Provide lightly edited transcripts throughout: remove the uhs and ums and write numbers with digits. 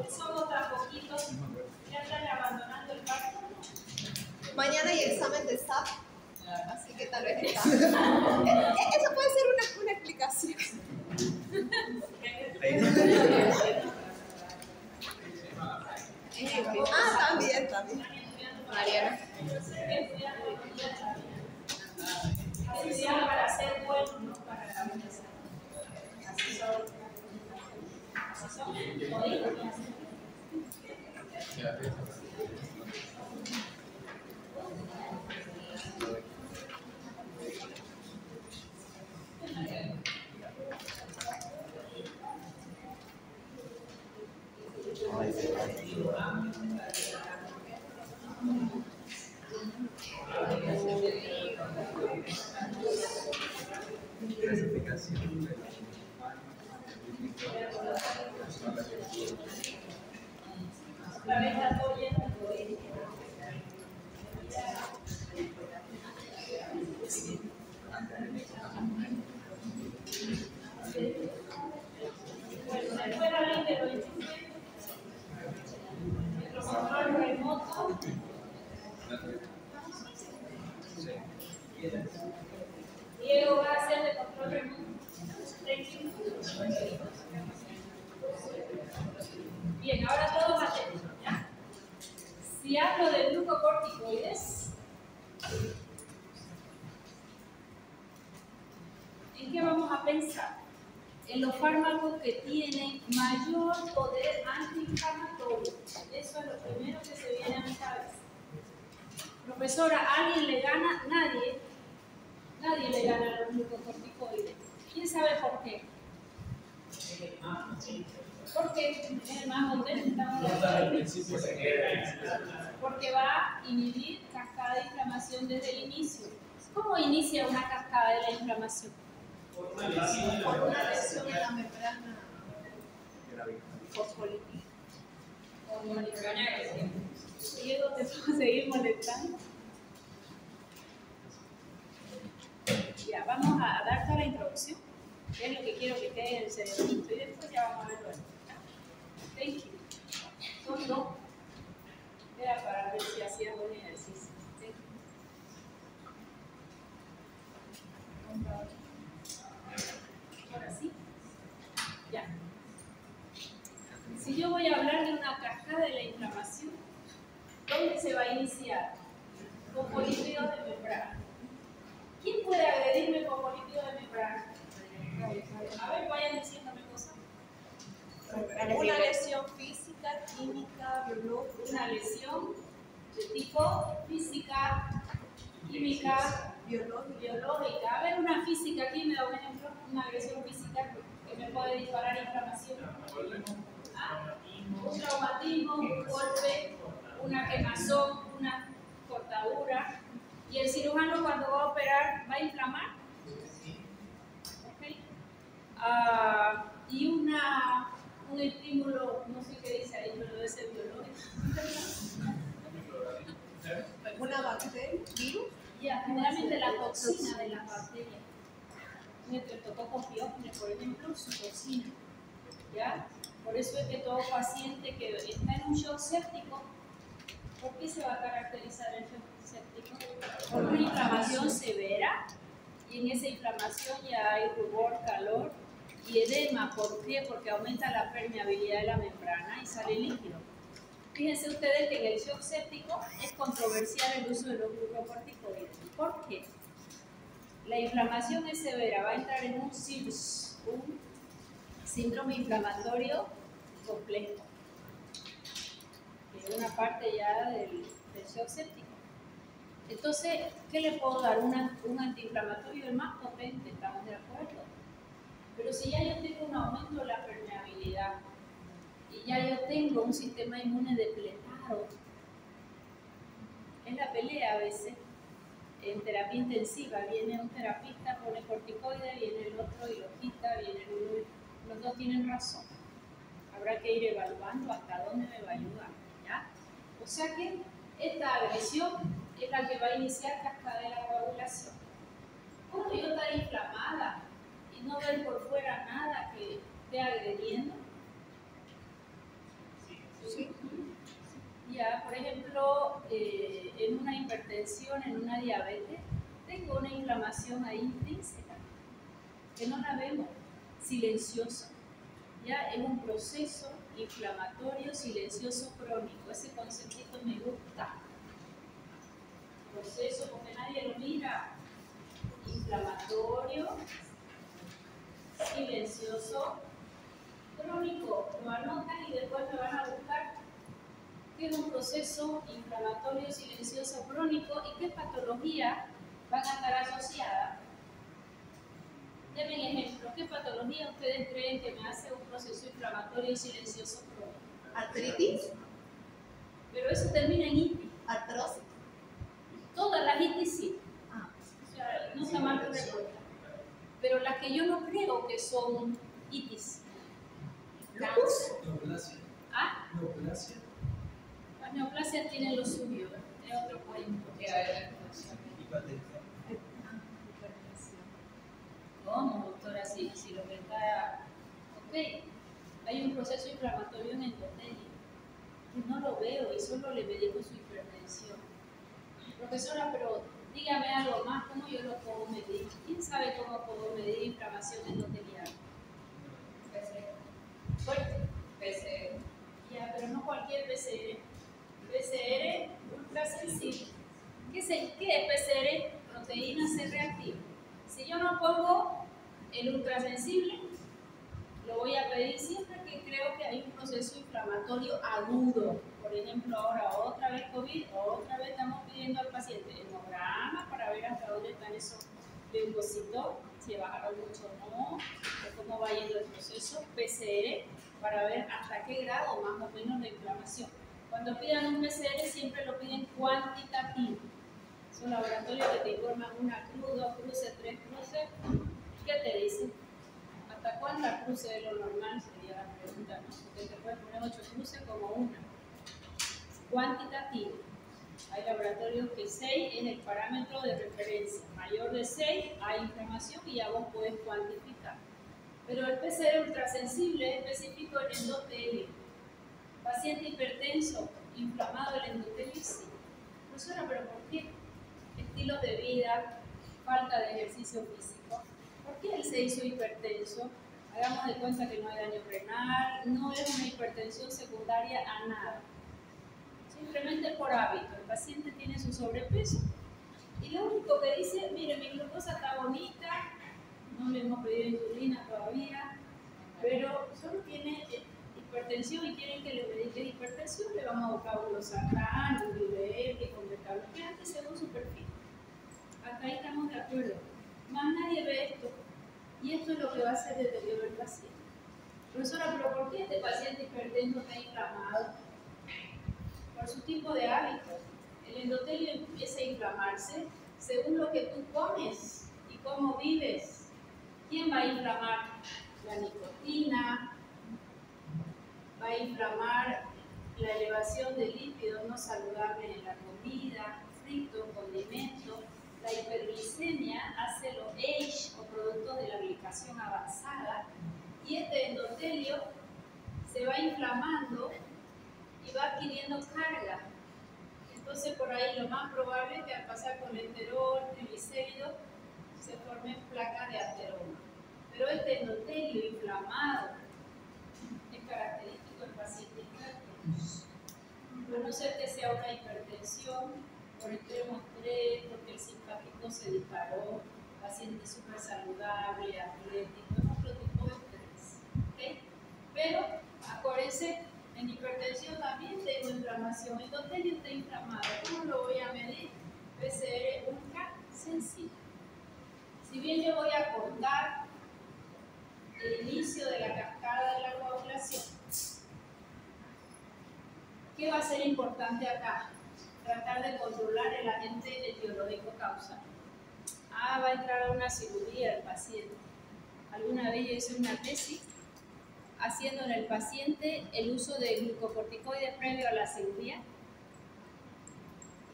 Somos tan poquitos, ya están abandonando el parque. Mañana hay examen de SAP, así que tal vez está. Eso puede ser una explicación. También. Mariana. Estudiar para ser bueno, no para la belleza. Así son. Así son. La vez está todo lleno de poder. Bueno, después la ley de los enchufes, el control remoto. Diego va a hacer de control remoto. Bien, ahora todos atentos, ¿ya? Si hablo de glucocorticoides, ¿en qué vamos a pensar? En los fármacos que tienen mayor poder antiinflamatorio. Eso es lo primero que se viene a mi cabeza. Profesora, ¿alguien le gana? Nadie le gana a los glucocorticoides. ¿Quién sabe por qué? Porque es el más potente. Porque va a inhibir cascada de inflamación desde el inicio. ¿Cómo inicia una cascada de la inflamación? Por una lesión en la membrana fosfolípica. Diego, ¿te puedo seguir molestando? Ya, vamos a dar toda la introducción, que es lo que quiero que quede en el cerebrito, y después ya vamos a verlo. Thank you. Son dos. Era para ver si hacías buen ejercicio. Thank you. Ahora sí. Ya. Si yo voy a hablar de una cascada de la inflamación, ¿dónde se va a iniciar? Con polípidos de membrana. ¿Quién puede agredirme con polípidos de membrana? A ver, vayan diciéndome cosas. Una lesión física, química, biológica. Una lesión de tipo física, química, biológica. A ver, una física, aquí me da un ejemplo, una agresión física que me puede disparar inflamación. Un traumatismo, un golpe, una quemazón, una cortadura. Y el cirujano cuando va a operar va a inflamar. ¿Okay? Y un estímulo, no sé qué dice ahí, pero debe ser biológico. ¿Una bacteria? ¿Virus? Ya, generalmente la toxina de las bacterias. Un estreptococcus pyogenes, por ejemplo, su toxina. ¿Ya? Por eso es que todo paciente que está en un shock séptico, ¿por qué se va a caracterizar el shock séptico? Por una inflamación severa, y en esa inflamación ya hay rubor, calor y edema. ¿Por qué? Porque aumenta la permeabilidad de la membrana y sale líquido. Fíjense ustedes que en el shock séptico es controversial el uso de los glucocorticoides. ¿Por qué? La inflamación es severa, va a entrar en un SIRS, un síndrome inflamatorio complejo. una parte ya del shock séptico. Entonces, ¿qué le puedo dar? Un antiinflamatorio el más potente, ¿estamos de acuerdo? Pero si ya yo tengo un aumento de la permeabilidad y ya yo tengo un sistema inmune depletado, es la pelea a veces. En terapia intensiva viene un terapista, pone corticoide, viene el otro y lo quita, viene el uno y los dos tienen razón. Habrá que ir evaluando hasta dónde me va a ayudar, ¿ya? O sea que esta agresión es la que va a iniciar cascada de la coagulación. Cuando yo estar inflamada y no ver por fuera nada que esté agrediendo, Sí. ya, por ejemplo, en una hipertensión, en una diabetes, tengo una inflamación ahí intrínseca, que no la vemos, silenciosa. Ya es un proceso inflamatorio silencioso crónico. Ese conceptito me gusta. Proceso, porque nadie lo mira. Inflamatorio silencioso crónico. Lo anotan y después me van a buscar qué es un proceso inflamatorio silencioso crónico y qué patologías van a estar asociadas. Denme ejemplo, ¿qué patología ustedes creen que me hace un proceso inflamatorio silencioso crónico? Artritis. Pero eso termina en itis. Artrosis. Todas las itis sí. Ah. O sea, no está mal respuesta. Pero las que yo no creo que son itis. Lupus. Neoplasia. ¿Ah? Neoplasia. Las neoplasias tienen lo suyo, es otro cuento. Hipertensión. ¿Cómo, doctora? Si lo que está... Ok, hay un proceso inflamatorio en el endotelio. Y no lo veo y solo le medimos su hipertensión. Profesora, pero dígame algo más, ¿cómo yo lo puedo medir? ¿Quién sabe cómo puedo medir inflamación endotelial? PCR. Fuerte. PCR. Ya, pero no cualquier PCR. PCR ultrasensible. ¿Qué es PCR? Proteína C reactiva. Si yo no pongo el ultrasensible, lo voy a pedir siempre que creo que hay un proceso inflamatorio agudo. Por ejemplo, ahora otra vez COVID, otra vez estamos pidiendo al paciente hemograma para ver hasta dónde están esos leucocitos, si bajaron mucho o no, o cómo va yendo el proceso. PCR para ver hasta qué grado más o menos de inflamación. Cuando pidan un PCR siempre lo piden cuantitativo. Son laboratorios que te informan una cruz, 2 cruces, 3 cruces. ¿Qué te dicen? ¿Hasta cuántas cruces es lo normal? Sería la pregunta, ¿no? Porque te puedes poner 8 cruces como una. Cuantitativo. Hay laboratorios que 6 es el parámetro de referencia. Mayor de 6 hay inflamación y ya vos podés cuantificar. Pero el PCR ultrasensible es específico en endotelio. Paciente hipertenso, inflamado el endotelio, sí. Profesora, ¿pero por qué? Estilos de vida, falta de ejercicio físico. ¿Por qué él se hizo hipertenso? Hagamos de cuenta que no hay daño renal, no es una hipertensión secundaria a nada. Simplemente por hábito. El paciente tiene su sobrepeso y lo único que dice, mire, mi glucosa está bonita, no le hemos pedido insulina todavía, pero solo tiene hipertensión y quieren que le medique hipertensión, le vamos a buscar un losartán, un diurético, un beta-bloqueante según su perfil. Hasta ahí estamos de acuerdo. Más nadie ve esto. Y esto es lo que va a hacer el deterioro del paciente. Profesora, ¿pero por qué este paciente hipertenso está inflamado? Por su tipo de hábitos. El endotelio empieza a inflamarse según lo que tú comes y cómo vives. ¿Quién va a inflamar? La nicotina, va a inflamar la elevación de lípidos no saludables en la comida, fritos, condimentos. La hiperglicemia hace los AGE o productos de la glicación avanzada y este endotelio se va inflamando y va adquiriendo carga. Entonces por ahí lo más probable es que al pasar colesterol, triglicéridos, se formen placas de ateroma. Pero este endotelio inflamado es característico del paciente hipertenso. A no ser que sea una hipertensión por extremo estrés, porque el simpático se disparó, paciente súper saludable, atlético, es otro tipo de estrés. ¿Okay? Pero acuérdense En hipertensión también tengo inflamación. Entonces yo estoy inflamado. ¿Cómo lo voy a medir? PCR ultra sencillo. Si bien yo voy a cortar el inicio de la cascada de la coagulación, ¿qué va a ser importante acá? Tratar de controlar el agente etiológico causal. Va a entrar a una cirugía el paciente. Alguna vez yo hice una tesis haciendo en el paciente el uso de glucocorticoides previo a la cirugía.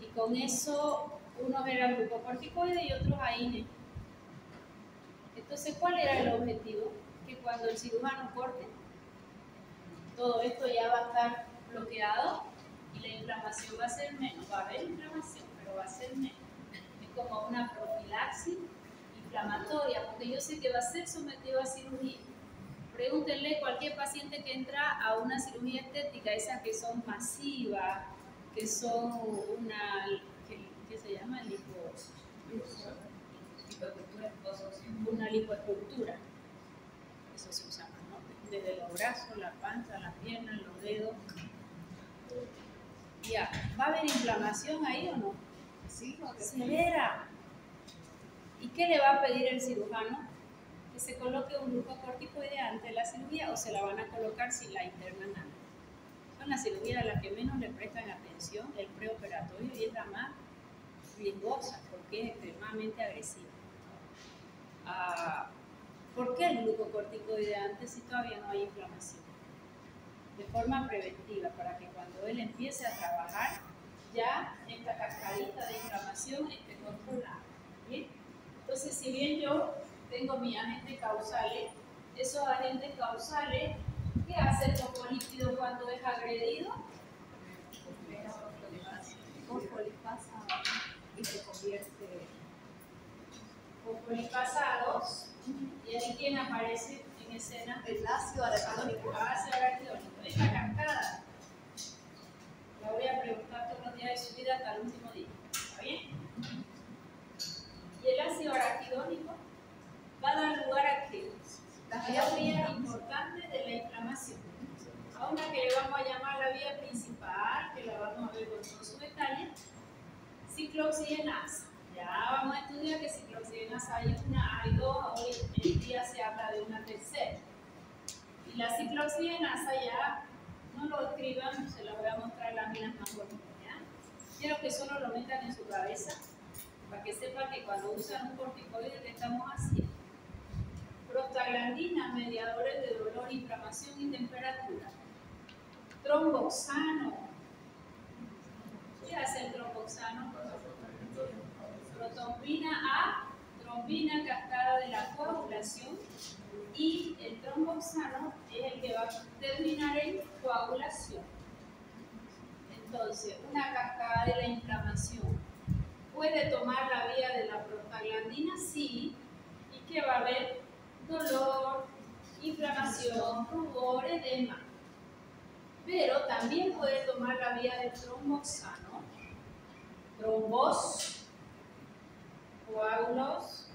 Y con eso unos eran glucocorticoides y otros AINE. Entonces, ¿cuál era el objetivo? Que cuando el cirujano corte, todo esto ya va a estar bloqueado y la inflamación va a ser menos. Va a haber inflamación, pero va a ser menos. Es como una profilaxis inflamatoria, porque yo sé que va a ser sometido a cirugía. Pregúntenle a cualquier paciente que entra a una cirugía estética, esas que son masivas, que son una, ¿qué se llama? Una lipoestructura. Eso se usa más, ¿no? Desde los brazos, la panza, las piernas, los dedos. Ya, ¿va a haber inflamación ahí o no? Sí, Severa. ¿Y qué le va a pedir el cirujano? Que se coloque un glucocorticoide antes de la cirugía o se la van a colocar si la internan antes. Son las cirugías a las que menos le prestan atención, el preoperatorio, y es la más riesgosa porque es extremadamente agresiva. ¿Por qué el glucocorticoide antes si todavía no hay inflamación? De forma preventiva, para que cuando él empiece a trabajar, ya esta cascadita de inflamación esté controlada. ¿Bien? Entonces, si bien yo tengo mis agentes causales, esos agentes causales, ¿qué hace el fosfolípido cuando es agredido? fosfolipasa y se convierte Fosfolipasados. ¿Y ahí quién aparece en escena? el ácido araquidónico. Ácido araquidónico. Esta cascada la voy a preguntar todos los días de su vida hasta el último día. ¿Está bien? Y el ácido araquidónico va a dar lugar a que las vías importantes de la inflamación. A una que le vamos a llamar la vía principal, que la vamos a ver con todos sus detalles, ciclooxigenasa. Ya vamos a estudiar que ciclooxigenasa hay una, hay dos, hoy en día se habla de una tercera. Y la ciclooxigenasa ya, no lo escriban, se las voy a mostrar las minas más bonitas. ¿Ya? Quiero que solo lo metan en su cabeza, para que sepan que cuando usan un corticoide, ¿qué estamos haciendo? Prostaglandinas, mediadores de dolor, inflamación y temperatura. Tromboxano. ¿Qué hace el tromboxano? Protombina A, trombina cascada de la coagulación, y el tromboxano es el que va a terminar en coagulación. Entonces, una cascada de la inflamación puede tomar la vía de la prostaglandina, sí, y que va a haber dolor, inflamación, rubor, edema. Pero también puede tomar la vía del tromboxano, trombos, coágulos.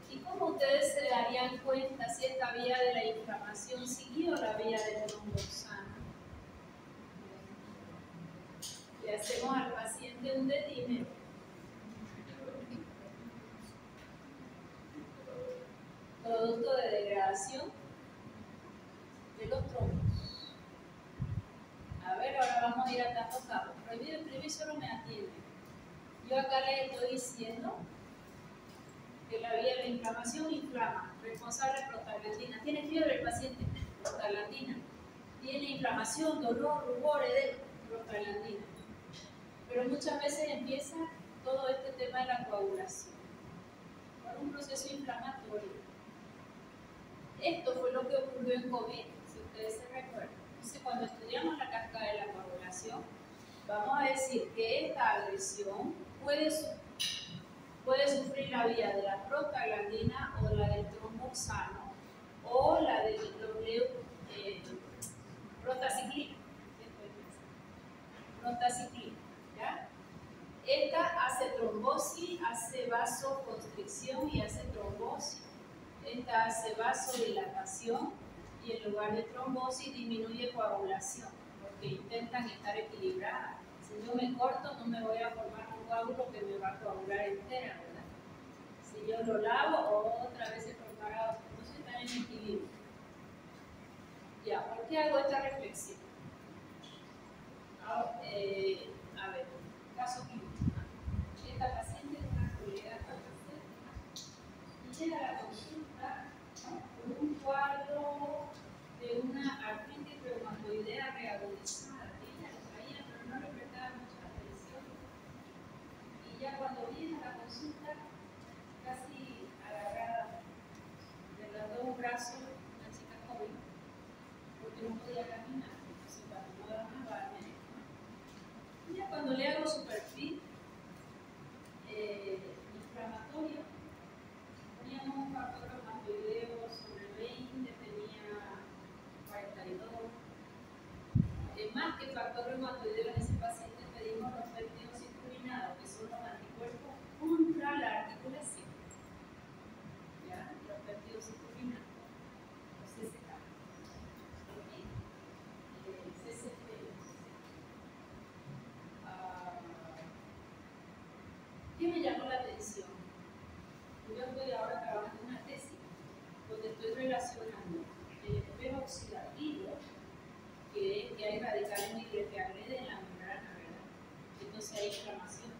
¿Y cómo ustedes se darían cuenta si esta vía de la inflamación siguió la vía del tromboxano? Le hacemos al paciente un dedímetro. Producto de degradación de los trombos. A ver, ahora vamos a ir atando cabos. Prohibido imprimir, solo me atiende. Yo acá les estoy diciendo que la vía de la inflamación inflama, responsable de prostaglandina. ¿Tiene fiebre el paciente? Prostaglandina. Tiene inflamación, dolor, rubor, edema, prostaglandina. Pero muchas veces empieza todo este tema de la coagulación por un proceso inflamatorio. Esto fue lo que ocurrió en COVID, si ustedes se recuerdan. Entonces, cuando estudiamos la cascada de la coagulación, vamos a decir que esta agresión puede sufrir la vía de la prostaglandina o la del tromboxano o la del prostaciclina. ¿Ya? Esta hace trombosis, hace vasoconstricción y hace trombosis. Esta hace vasodilatación Y en lugar de trombosis disminuye coagulación, porque intentan estar equilibradas. Si yo me corto, no me voy a formar un coágulo que me va a coagular entera, ¿verdad? Si yo lo lavo, otra vez se formará otro. Entonces están en equilibrio. Ya, ¿por qué hago esta reflexión? A ver, caso clínico. Esta paciente es una colega farmacéutica y llega a la consulta con un cuadro de una artritis reumatoidea reagudizada. Ella lo traía, pero no le prestaba mucha atención. Y ya cuando viene a la consulta, casi agarrada de los dos brazos, una chica joven, porque no podía caminar, se patinó de una barra. Y ya cuando le hago su perfil inflamatorio, teníamos un factor reumatoideo sobre 20, tenía 42. Más que factor reumatoideo en ese paciente pedimos los péptidos citrulinados, que son los anticuerpos contra la articulación. ¿Ya? Los péptidos citrulinados, los CCK. CCP. ¿Qué me llamó la atención? Yo estoy ahora trabajando en una tesis donde estoy relacionando el estrés oxidativo, que es que hay radicales libres que agreden la membrana, ¿verdad? Entonces hay inflamación.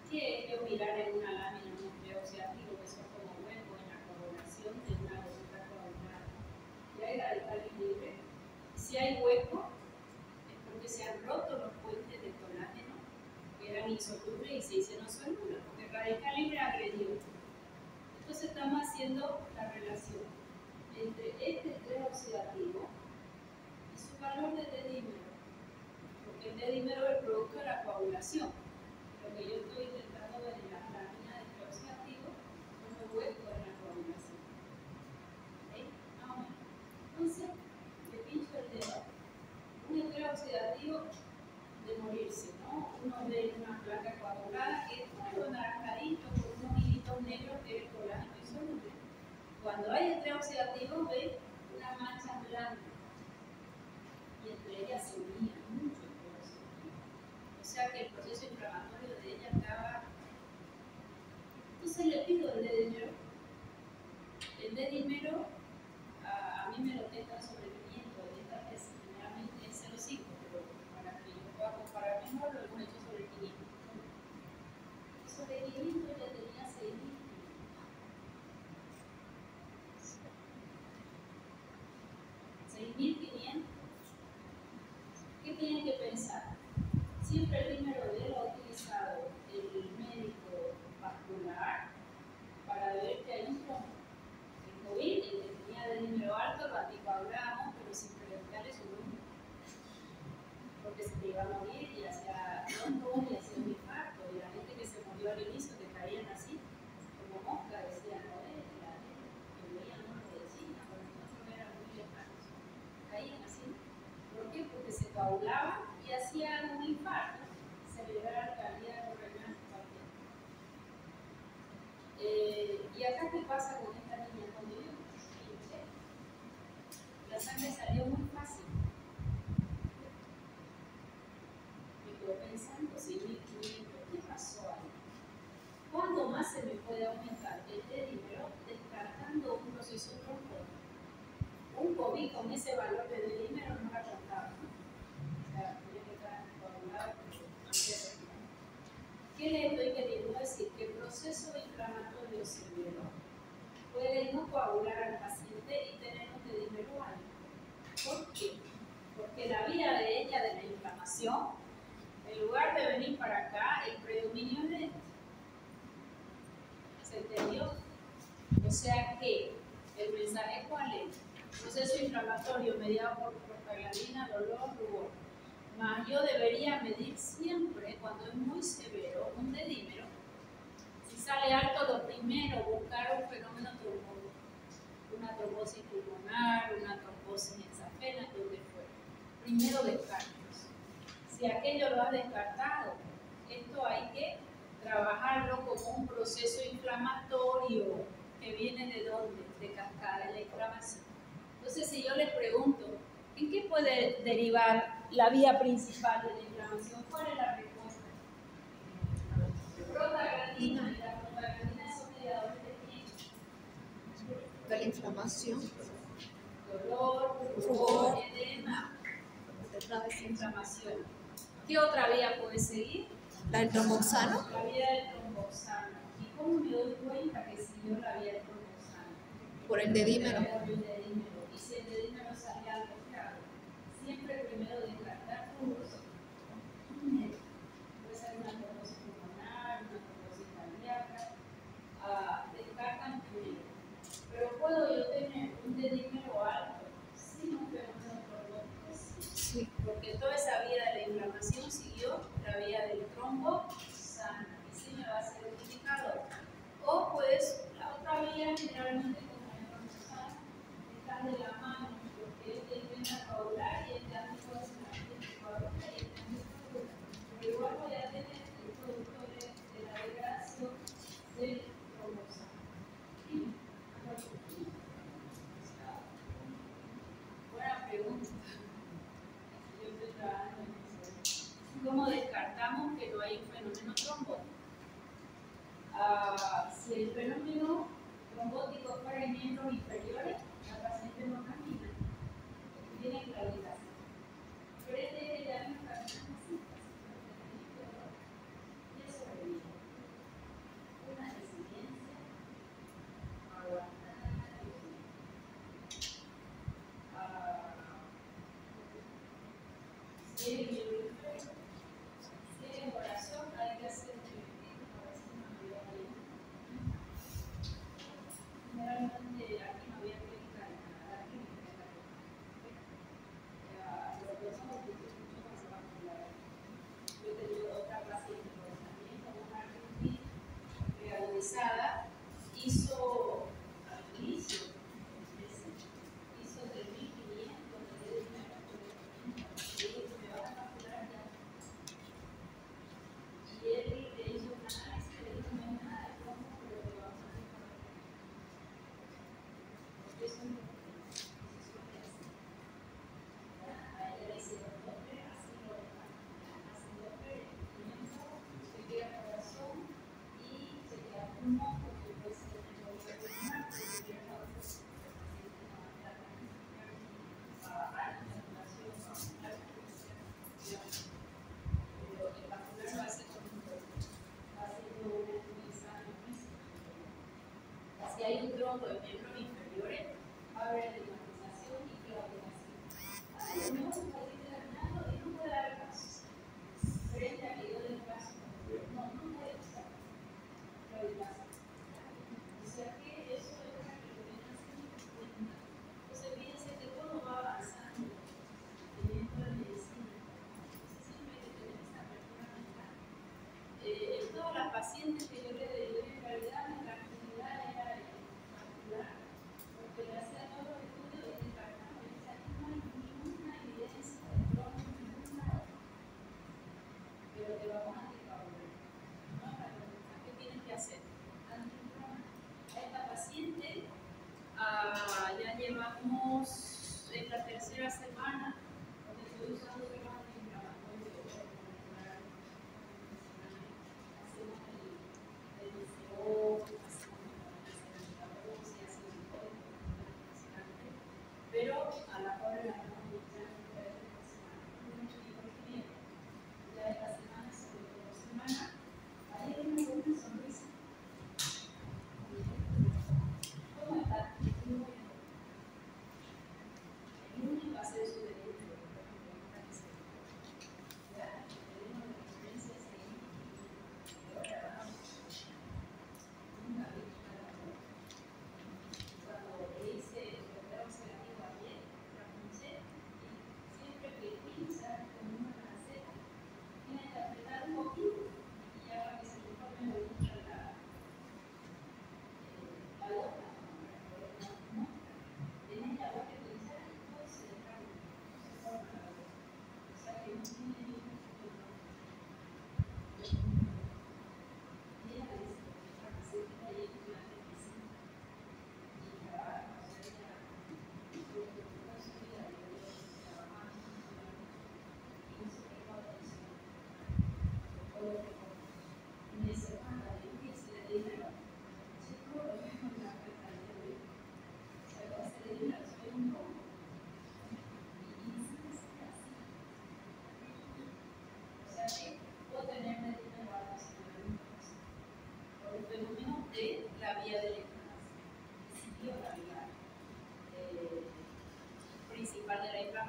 ¿Qué es yo mirar en una lámina un estrés oxidativo que son como huecos en la coagulación de una gotita coagulada? Y hay radicales libres. Si hay hueco, es porque se han roto los puentes de colágeno que eran insolubles y se hicieron solubles, porque el radical libre agredió. Entonces estamos haciendo la relación entre este estrés oxidativo y su valor de D-dímero, porque el D-dímero es el producto de la coagulación. Lo que yo estoy intentando ver en la lámina de estrés oxidativo son los huecos en la coagulación. ¿Okay? Entonces, le pincho el dedo. Un estrés oxidativo de morirse, ¿no? Uno ve una placa coagulada que es todo naranjadito con unos hilitos negros que es el colágeno insoluble. Cuando hay estrés oxidativo ve una mancha blanca y entre ellas se unía mucho estrés oxidativo. O sea que el proceso inflamatorio de ella estaba. Entonces le pido el D-dímero. El D-dímero a mí me lo testan sobre 500, esta vez generalmente es 0,5, pero para que yo pueda comparar mejor lo hemos hecho sobre 500. Sobre 500 ya tenía 6.000. 6.500. ¿Qué tienen que pensar? Siempre el dímero D lo ha utilizado el médico vascular para ver que hay un trombo. El COVID, el que tenía de dímero alto, lo anticoagulamos, pero sin preventarle su número. Porque se te iba a morir y hacía trombos y hacía un infarto. Y la gente que se murió al inicio, que caían así, como mosca, decían, no es, que veían no lo decían, pero nosotros eran muy lejanos. Caían así. ¿Por qué? Porque se coagulaban y hacían un infarto cerebral, cardíaco, renal, cualquier. ¿Y acá qué pasa con esta niña? Cuando yo pinché, la sangre salió muy fácil. Me quedo pensando, 6.500, ¿qué pasó ahí? ¿Cuándo más se me puede aumentar el D-dímero descartando un proceso trombótico? Un COVID con ese valor de D-dímero no la contaba. O sea, tiene que estar coagulado antes de respirar. ¿Qué le estoy queriendo decir? Que el proceso inflamatorio severo puede no coagular al paciente y tener un D-dímero alto. ¿Por qué? Porque la vía de ella de la inflamación, en lugar de venir para acá, el predominio es de este. ¿Se entendió? O sea que el mensaje cuál es: proceso inflamatorio mediado por prostaglandina, dolor, rubor. Más yo debería medir siempre, cuando es muy severo, un D-dímero. Si sale alto, lo primero, buscar un fenómeno trombótico. Una trombosis pulmonar, una trombosis hexafena, donde fuera. Primero descartos. Si aquello lo has descartado, esto hay que trabajarlo como un proceso inflamatorio que viene de dónde? De cascada de la inflamación. Entonces, si yo les pregunto, ¿en qué puede derivar la vía principal de la inflamación? ¿Cuál es la respuesta? Prostaglandina, y la prostaglandina son mediadores de qué? De la inflamación. Dolor, Rubor, edema, inflamación. inflamación. ¿Qué otra vía puede seguir? La del tromboxano. La vía del tromboxano. ¿Y cómo me doy cuenta que siguió la vía del tromboxano? Por el dedímero. Por el dedímero. Y si el dedímero sale algo, ¿qué hago? Siempre primero descartar pulso. Puede ser una trombosis pulmonar, una trombosis cardíaca. Descartan primero. Pero puedo yo tener un dedímero alto sin un fenómeno trombótico, Sí. porque toda esa vía de la inflamación siguió la vía del trombo sano, y sí me va a ser un indicador. O pues la otra vía generalmente con la trombo están de la mano, porque es de vena caudal y el de anticoagulante y el anticoagulante. Pero igual voy a tener el producto de la degradación del trombosano. Buena pregunta. Yo estoy trabajando en eso. ¿Cómo descartamos que no hay un fenómeno trombótico? Si el fenómeno trombótico fuera en miembros inferiores, la paciente no camina, tiene claudicación. Pero es de que ya no camina así, y eso es una resiliencia aguantar. Si es en corazón, hay que hacer un preventivo para hacer una vida ahí. Generalmente aquí no había que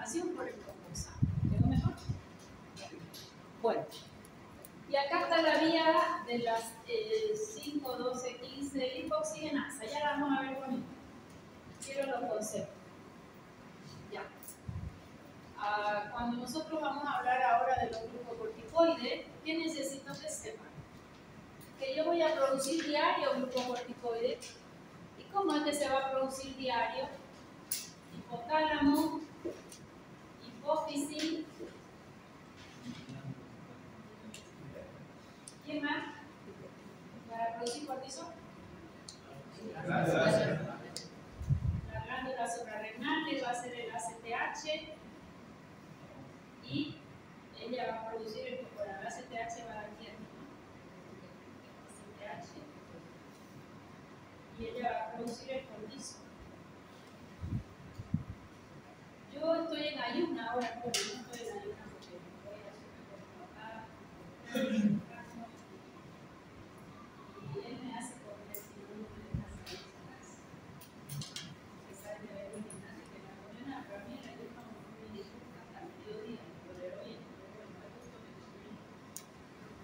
información por el concursante. ¿Quedó mejor? Bueno, y acá está la vía de las 5, 12, 15 lipoxigenasa. Ya la vamos a ver con esto. Quiero los conceptos. Ya. Cuando nosotros vamos a hablar ahora de los glucocorticoides, ¿qué necesito que sepan? Que yo voy a producir diario glucocorticoides. ¿Y cómo es que se va a producir diario? Hipotálamo, hipófisis. ¿Quién más? Para producir cortisol. La glándula suprarrenal va a ser el ACTH y ella va a producir el ACTH va a dar aquí, ¿no? ACTH y ella va a producir el cortisol. Yo estoy en ayuna ahora, pero no estoy en ayuna porque voy a hacer y él me hace comer si no me deja salir de casa. Que sabe que hay un gimnasio que en la mañana para mí la ayuna me disfruta hasta el mediodía, poder hoy bueno, me gusta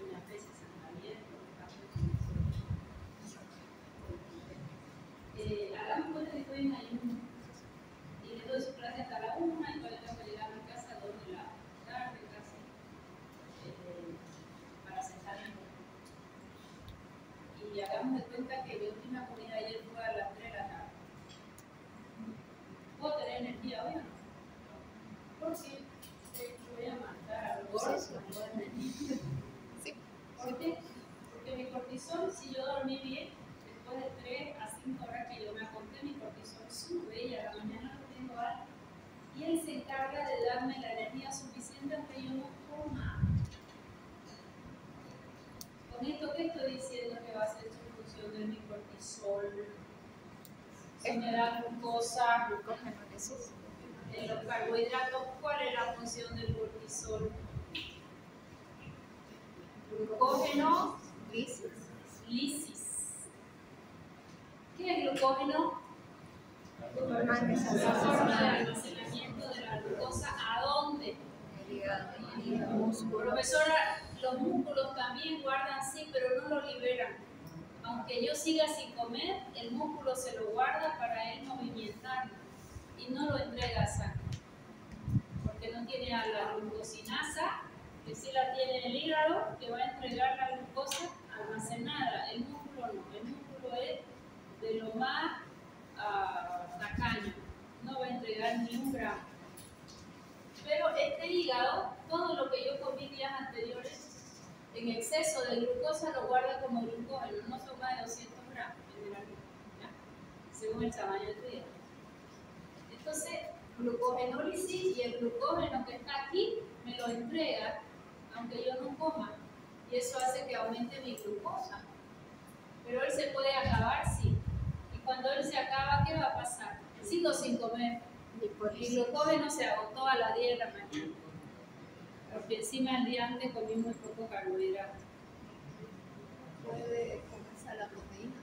unas veces en la vida, hagamos cuenta que estoy en ayuna. Y le doy su clase hasta la 1 y todavía tengo que llegar a mi casa a 2 de la tarde casi para sentarme. Y hagamos de cuenta que mi última comida ayer fue a las 3 de la tarde. ¿Puedo tener energía hoy o no? Porque voy a matar a los gordos con toda energía. Sí. ¿Por qué? Porque mi cortisol, si yo dormí bien, después de 3 a 5 horas que yo me acosté, mi cortisol sube y a la mañana lo tengo alto. Y él se encarga de darme la energía suficiente aunque yo no coma. Con esto que estoy diciendo que va a ser su función de mi cortisol, si me da glucosa, en los carbohidratos, ¿cuál es la función del cortisol? Glucógeno, lisis. ¿Qué es glucógeno? La forma de almacenamiento de la glucosa, ¿a dónde? Profesora, los músculos también guardan, sí, pero no lo liberan. Aunque yo siga sin comer, el músculo se lo guarda para él movimentarlo y no lo entrega a sangre. Porque no tiene a la glucosinasa, que sí la tiene en el hígado, que va a entregar la glucosa almacenada. El músculo no, el músculo es de lo más tacaño, no va a entregar ni un gramo. Pero este hígado, todo lo que yo comí días anteriores, en exceso de glucosa lo guarda como glucógeno, no son más de 200 gramos generalmente, ¿ya? Según el tamaño de tu hígado. Entonces, glucogenólisis y el glucógeno que está aquí me lo entrega, aunque yo no coma, y eso hace que aumente mi glucosa. Pero él se puede acabar, sí. Y cuando él se acaba, ¿qué va a pasar? Sigo sin comer. Mi glucógeno se agotó a las 10 de la mañana. Porque encima el día antes comí muy poco carbohidrato. Puede comerse a la proteína.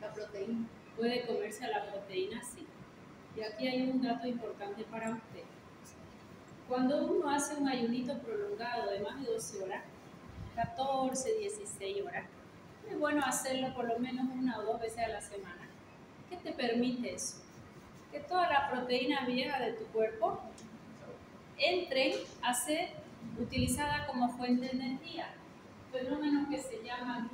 La proteína. Puede comerse a la proteína, sí. Y aquí hay un dato importante para usted. Cuando uno hace un ayunito prolongado de más de 12 horas, 14, 16 horas, es bueno hacerlo por lo menos 1 o 2 veces a la semana. ¿Qué te permite eso? Que toda la proteína vieja de tu cuerpo entre a ser utilizada como fuente de energía. Fenómeno que se llama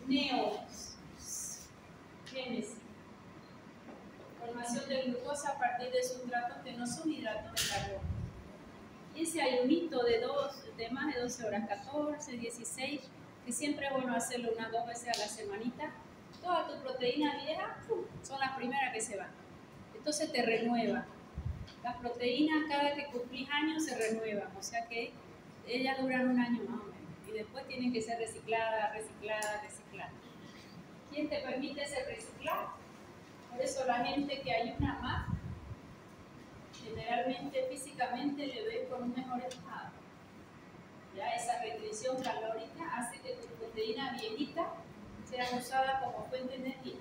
gluconeogénesis. Formación de glucosa a partir de sustratos que no son hidratos de carbono. Y ese ayunito de más de 12 horas, 14, 16, que siempre es bueno hacerlo 1 o 2 veces a la semanita, toda tu proteína vieja son las primeras que se van. Entonces te renueva. Las proteínas cada que cumplís años se renuevan, o sea que ellas duran 1 año más o menos. Y después tienen que ser recicladas. ¿Quién te permite ese reciclaje? Por eso la gente que ayuna más, generalmente físicamente le ve con un mejor estado. Ya esa restricción calórica hace que tu proteína viejita sea usada como fuente de energía.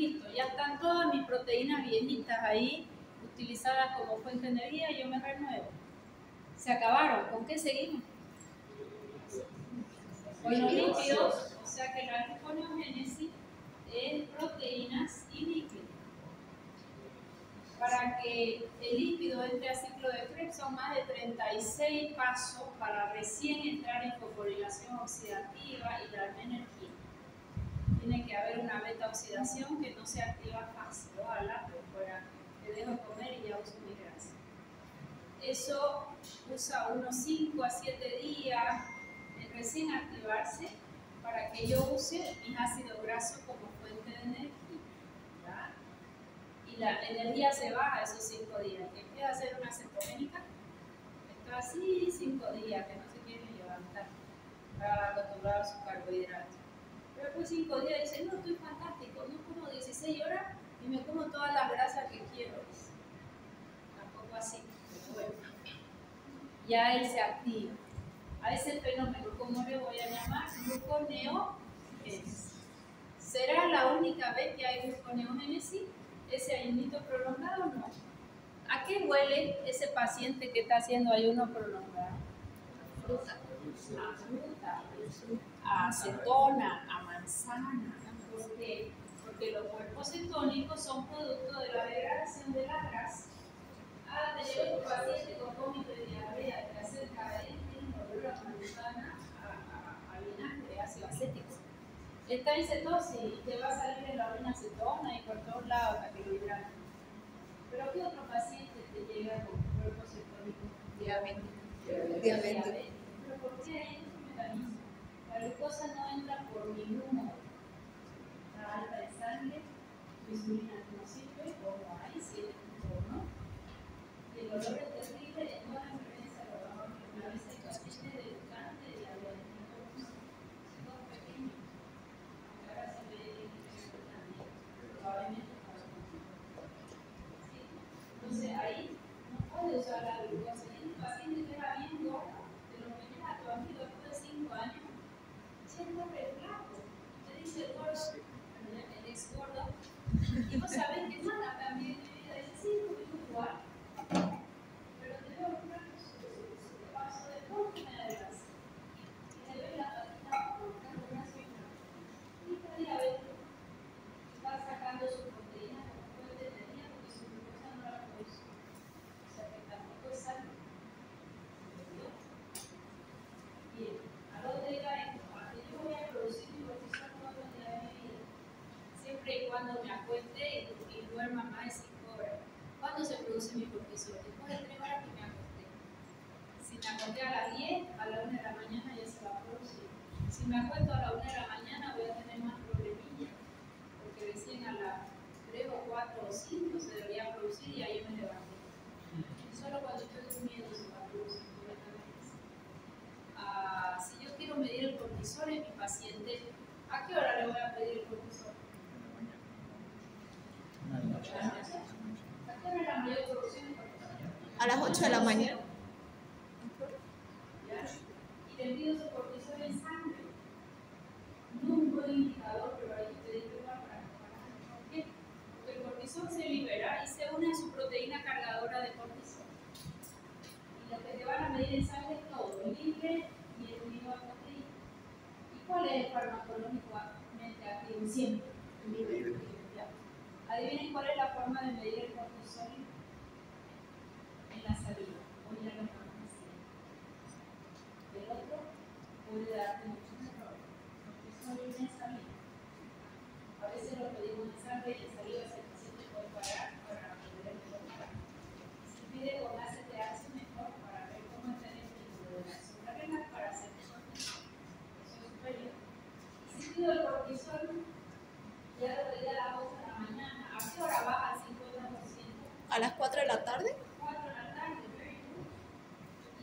listo, ya están todas mis proteínas viejitas ahí, utilizadas como fuente de energía, yo me renuevo. Se acabaron, ¿con qué seguimos? Con los lípidos, o sea que la gluconeogénesis es proteínas y lípidos. Para que el lípido entre a ciclo de Krebs son más de 36 pasos para recién entrar en fosforilación oxidativa y darme energía. Tiene que haber una beta oxidación que no se activa fácil. Ojalá, pero fuera, te dejo comer y ya uso mi grasa. Eso usa unos 5 a 7 días en recién activarse para que yo use mis ácidos grasos como fuente de energía. ¿Ya? Y la energía se baja esos 5 días. Que empieza a hacer una cetogénica, está así 5 días, que no se quiere levantar, para acostumbrar a sus carbohidratos. Pero después 5 días dice, no, estoy fantástico, no como 16 horas y me como todas las grasas que quiero. Tampoco así, pero bueno. Ya él se activa. A ese fenómeno, ¿cómo le voy a llamar? Gluconeogénesis. ¿Será la única vez que hay gluconeogénesis? ¿Ese ayunito prolongado o no? ¿A qué huele ese paciente que está haciendo ayuno prolongado? Fruta. A fruta, a acetona, a manzana. ¿Por qué? Porque los cuerpos cetónicos son producto de la degradación de la grasa. Ah, te llegó tu paciente con vómito de diarrea, te acerca a él, tiene olor a manzana, a vinagre, ácido acético. Está en cetosis y te va a salir en la orina acetona y por todos lados hasta que lo hidraten. Pero ¿qué otro paciente te llega con cuerpo cetónico? Diabético. ¿Pero por qué hay otro mecanismo? La glucosa no entra por ningún modo. Está alta en sangre, tu insulina no sirve, o no hay, si es o no. Y el dolor es terrible en toda la enfermedad de la una vez hay pacientes debutantes de diabetes. Son pequeños. Ahora se ve también, probablemente para el ¿sí? Entonces ahí no puede usar la glucosa. Hay un paciente que era bien gordo, de lo que llega a tu amigo después de 5 años, siendo re flaco. Te dice el gordo, el ex gordo, y vos sabés que nada también en mi vida dice, sí, porque es igual. Pero te veo un rato, te paso de todo que me adelgaza. Y te ve la patita, una cifra. Y está diabético. Está sacando su proteína como fuente de energía porque su glucosa no la produce. O sea que tampoco es sano. Bien, ¿a dónde iba esto? A que yo voy a producir mi cortisol todos los días de mi vida. Siempre y cuando me acueste y duerma más de 5 horas. ¿Cuándo se produce mi cortisol? Después de 3 horas que me acosté. Si me acosté a las 10, a la 1 de la mañana ya se va a producir. Si me acuesto a la 1 de la mañana voy a tener más problemillas, porque recién a las 3 o 4 o 5 se debería producir y ahí me levanté. Solo cuando estoy durmiendo se va a producir. Si yo quiero medir el cortisol en mi paciente, ¿a qué hora le voy a pedir el cortisol? ¿A qué hora es la mayor producción de cortisol? A las 8 de la mañana. Y le pido su cortisol en sangre. No un buen indicador, pero hay que pedirle igual para comparar. ¿Por qué? Porque el cortisol se libera y se une a su proteína cargadora de cortisol. Y lo que te van a medir en sangre es todo, el libre y el unido a proteína. ¿Y cuál es el farmacológicamente activo? Siempre. El libre. Adivinen cuál es la forma de medir el cortisol en la saliva. Hoy ya lo estamos haciendo. El otro puede darte muchos errores. Cortisol en saliva. A veces lo pedimos en sangre y en saliva el paciente puede parar para poder comparar. Si pide con ACTH mejor para ver cómo está el efecto de la azúcar renal para hacer eso es superior. Y si pido el cortisol, ya lo pedí a las 8 de la mañana. ¿A qué hora baja el 50%? A las 4 de la tarde. 4 de la tarde, very good.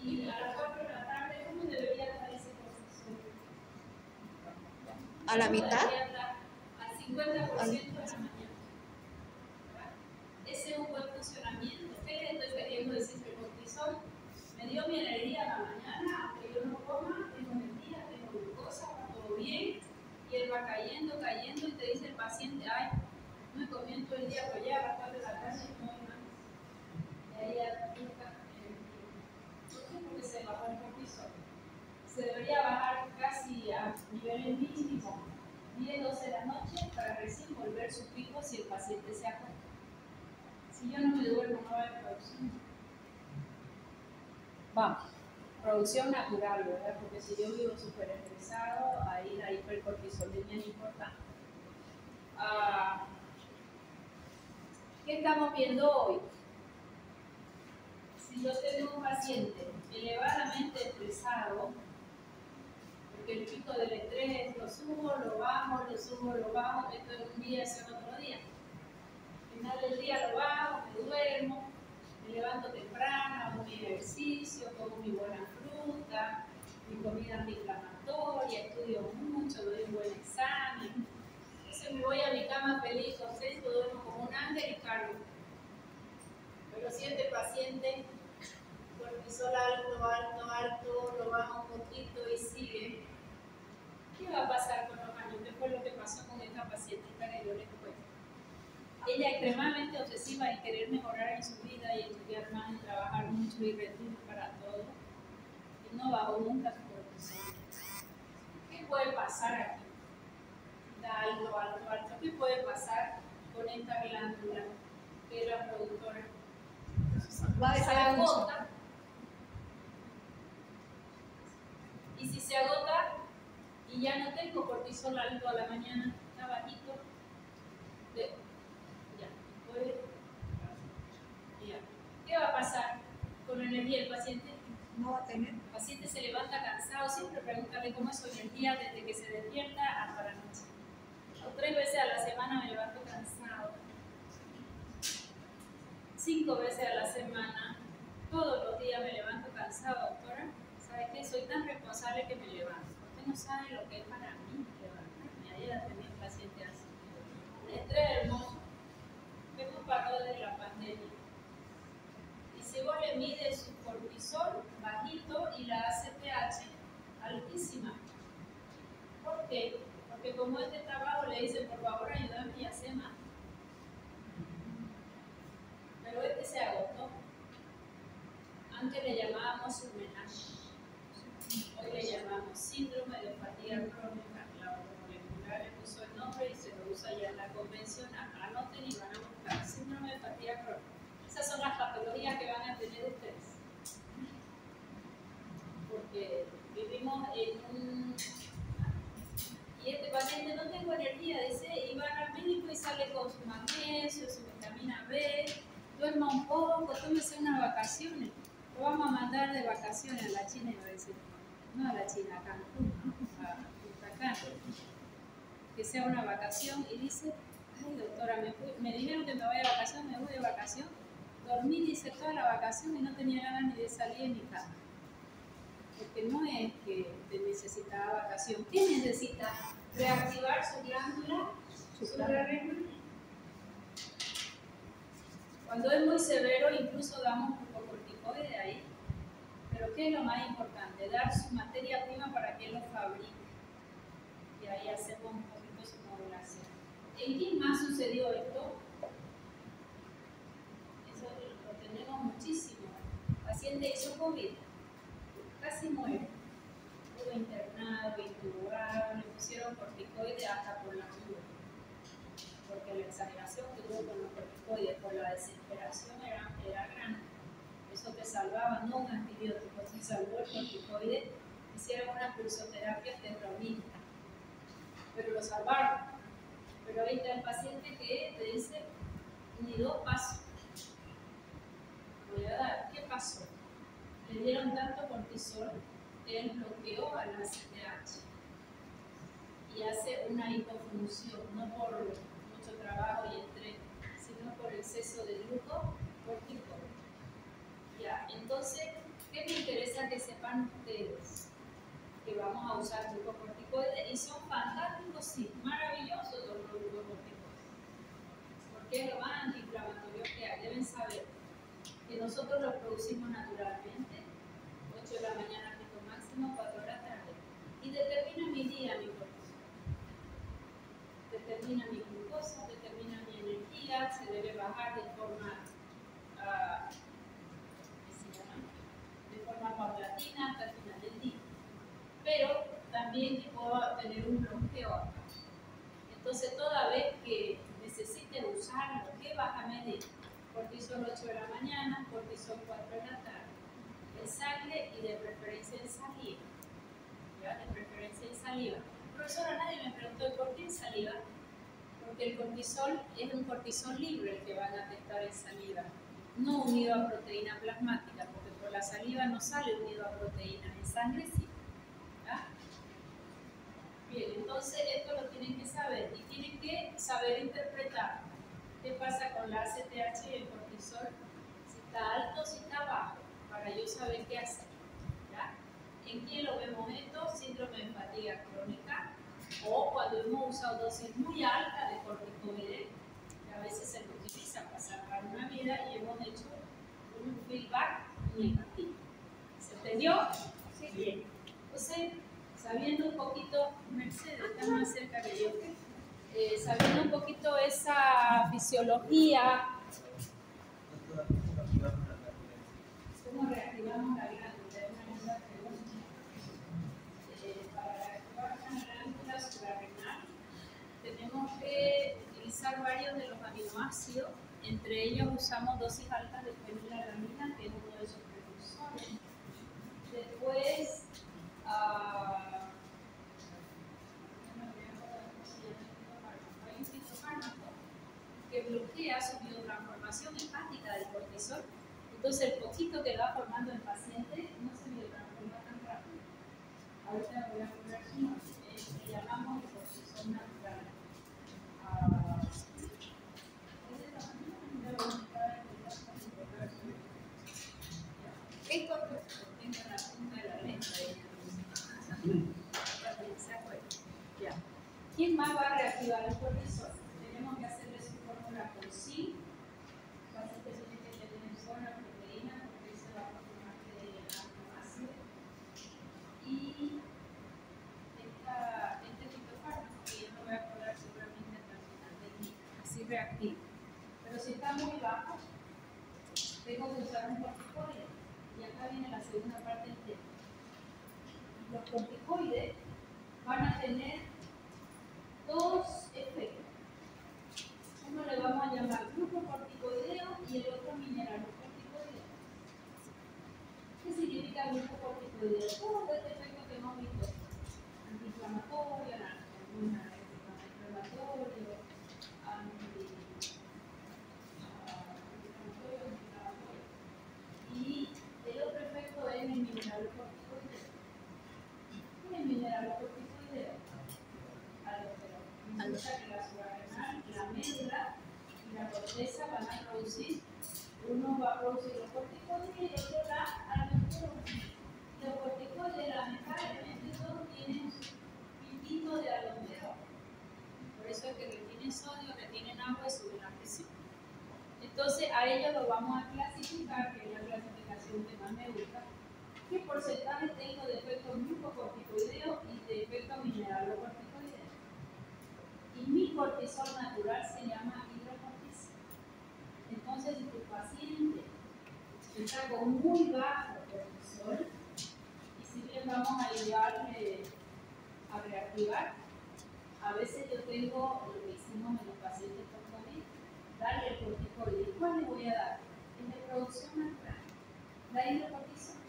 Y a las 4 de la tarde, ¿cómo debería estar ese cortisol? A la mitad. Debería estar al 50% de la mañana. ¿Verdad? Ese es un buen funcionamiento. ¿Qué le estoy queriendo decir? Que el cortisol me dio mi energía a la mañana, aunque yo no coma, tengo energía, tengo glucosa, va todo bien. Y él va cayendo, y te dice el paciente, ay, tener su pico si el paciente se acuesta. Si yo no me duermo, no va a haber producción. Vamos, producción natural, ¿verdad? Porque si yo vivo súper estresado, ahí la hipercortisolemia es importante. ¿Qué estamos viendo hoy? Si yo tengo un paciente elevadamente estresado, porque el pico del estrés lo subo, lo bajo, esto es un día, eso es otro día. Al final del día lo bajo, me duermo, me levanto temprano, hago mi ejercicio, como mi buena fruta, mi comida antiinflamatoria, estudio mucho, doy un buen examen. Entonces me voy a mi cama feliz, contento, duermo como un ángel y cargo. Pero si este paciente cortisol alto, lo baja un poquito y sigue, ¿qué va a pasar con los años? ¿Qué fue lo que pasó con esta paciente que yo les cuento? Ella extremadamente obsesiva en querer mejorar en su vida y estudiar más, y trabajar mucho y rendir para todo. Y no bajó nunca su cortisol. ¿Qué puede pasar aquí? Da alto. ¿Qué puede pasar con esta glándula que es la productora? Se agota. Y si se agota y ya no tengo cortisol alto a la mañana, está bajito, ¿qué va a pasar con la energía del paciente? No va a tener. El paciente se levanta cansado, siempre pregúntale cómo es su energía desde que se despierta hasta la noche. O 3 veces a la semana me levanto cansado. 5 veces a la semana, todos los días me levanto cansado, doctora. ¿Sabe qué? Soy tan responsable que me levanto. Usted no sabe lo que es para mí levantarme. Ayer atendí a un paciente así. Estrés hermoso. Hemos parado desde la pandemia. Y si vos le mides su cortisol bajito y la ACTH altísima. ¿Por qué? Porque como es de trabajo le dicen, por favor, ayúdame y hace más. Pero este se agotó. Antes le llamábamos surmenage. Hoy le llamamos síndrome de fatiga crónica. La molecular le puso el nombre y se lo usa ya en la convencional. Anoten y van a buscar síndrome de fatiga crónica. Esas son las patologías que van a tener ustedes. Porque vivimos en un... Y este paciente no tengo energía, dice, y va al médico y sale con su magnesio, su vitamina B, duerma un poco, tómese unas vacaciones. Lo vamos a mandar de vacaciones a la China, iba a decir. No a la China, a Cancún, ¿no? A Punta Cana. Que sea una vacación y dice, ay doctora, me dijeron que me voy de vacación, me voy de vacación. Dormí, dice, toda la vacación y no tenía ganas ni de salir de mi casa. Porque no es que te necesitaba vacación. ¿Qué necesita? Reactivar su glándula suprarrenal. Cuando es muy severo, incluso damos glucocorticoide ahí. Pero ¿qué es lo más importante? Dar su materia prima para que lo fabrique. Y ahí hacemos un poquito su modulación. ¿En quién más sucedió esto? Eso lo tenemos muchísimo. El paciente hizo COVID. Casi muere. Estuvo internado, intubado, le pusieron corticoides hasta por la cura. Porque la exageración que tuvo con los corticoides, por la desesperación era grande. Eso te salvaba, no un antibiótico, si salvó el corticoide, hicieron una pulsoterapia terrorista. Pero lo salvaron. Pero ahí está el paciente que te dice, ni 2 pasos. Voy a dar, ¿qué pasó? Le dieron tanto cortisol que él bloqueó a la ACTH y hace una hipofunción, no por mucho trabajo y estrés, sino por exceso de glucocorticoide. Ya, entonces, ¿qué me interesa que sepan ustedes? Que vamos a usar glucocorticoides y son fantásticos, sí, maravillosos los glucocorticoides, porque es lo más antiinflamatorio que hay. Deben saber que nosotros los producimos naturalmente, 8 de la mañana pico máximo, 4 de la tarde, y determina mi día, mi cortisol, determina mi glucosa, determina mi energía, se debe bajar de forma paulatina hasta el final del día, pero también puedo tener un bloqueo acá. Entonces, toda vez que pausarlo. ¿Qué vas a medir? Cortisol 8 de la mañana, cortisol 4 de la tarde. En sangre y de preferencia en saliva. ¿Ya? De preferencia en saliva. Profesora, nadie me preguntó por qué en saliva. Porque el cortisol es un cortisol libre el que van a testar en saliva, no unido a proteína plasmática, porque por la saliva no sale unido a proteínas, en sangre sí. ¿Ya? Bien, entonces esto lo tienen que saber y tienen que saber interpretar qué pasa con la ACTH y el cortisol, si está alto o si está bajo, para yo saber qué hacer. ¿Ya? ¿En quién lo vemos esto? Síndrome de fatiga crónica, o cuando hemos usado dosis muy altas de corticoides, que a veces se lo utiliza para salvar una vida y hemos hecho un feedback negativo. ¿Se entendió? Sí. Bien. Entonces, sabiendo un poquito, Mercedes está más cerca que yo, sabiendo un poquito esa fisiología, ¿cómo reactivamos la glándula? Es una buena pregunta. Para reactivar una glándula suprarrenal tenemos que utilizar varios de los aminoácidos, entre ellos usamos dosis altas de fenilalanina, que es uno de sus precursores. Después, hay un fitofármaco que bloquea su biotransformación hepática del cortisol. Entonces, el poquito que va formando el paciente no se biotransforma tan rápido. Ahorita voy a poner su nombre, le llamamos el cortisol natural. Listo. Tengo la punta de la lengua ya. ¿Quién más va a reactivar el cortisol? Tenemos que hacerle su fórmula con zinc. El paciente tiene que tener sola proteína porque se va a formar de aminoácido. Y este fitofármaco, que yo no voy a acordar seguramente hasta el final del día, así reactivo. Pero si está muy bajo, tengo que usar un corticoide. Y acá viene la segunda parte del tema. Los corticoides van a tener dos efectos. Uno le vamos a llamar glucocorticoideo y el otro mineralocorticoideo. ¿Qué significa glucocorticoideo? Todo este efecto que hemos visto. Antiinflamatorio, antiinflamatorio, y el otro efecto es el mineralocorticoideo. ¿Qué es el mineralocorticoideo? Resulta que la suprarrenal, la médula y la corteza van a producir, uno va a producir los corticoides y el otro la aldosterona. Los corticoides, lamentablemente, todos tienen un pintito de aldosterona. Por eso es que retienen sodio, retienen agua y suben la presión. Entonces, a ellos lo vamos a clasificar, que es la clasificación que más me gusta. ¿Qué porcentaje tengo de efecto glucocorticoideo y de efecto mineralocorticoideo? Y mi cortisol natural se llama hidrocortisol. Entonces, si tu paciente está con muy bajo cortisol, y si bien vamos a ayudarle a reactivar, a veces yo tengo lo que hicimos en los pacientes con COVID, darle el corticoide. ¿Cuál le voy a dar? El de producción natural, la hidrocortisol,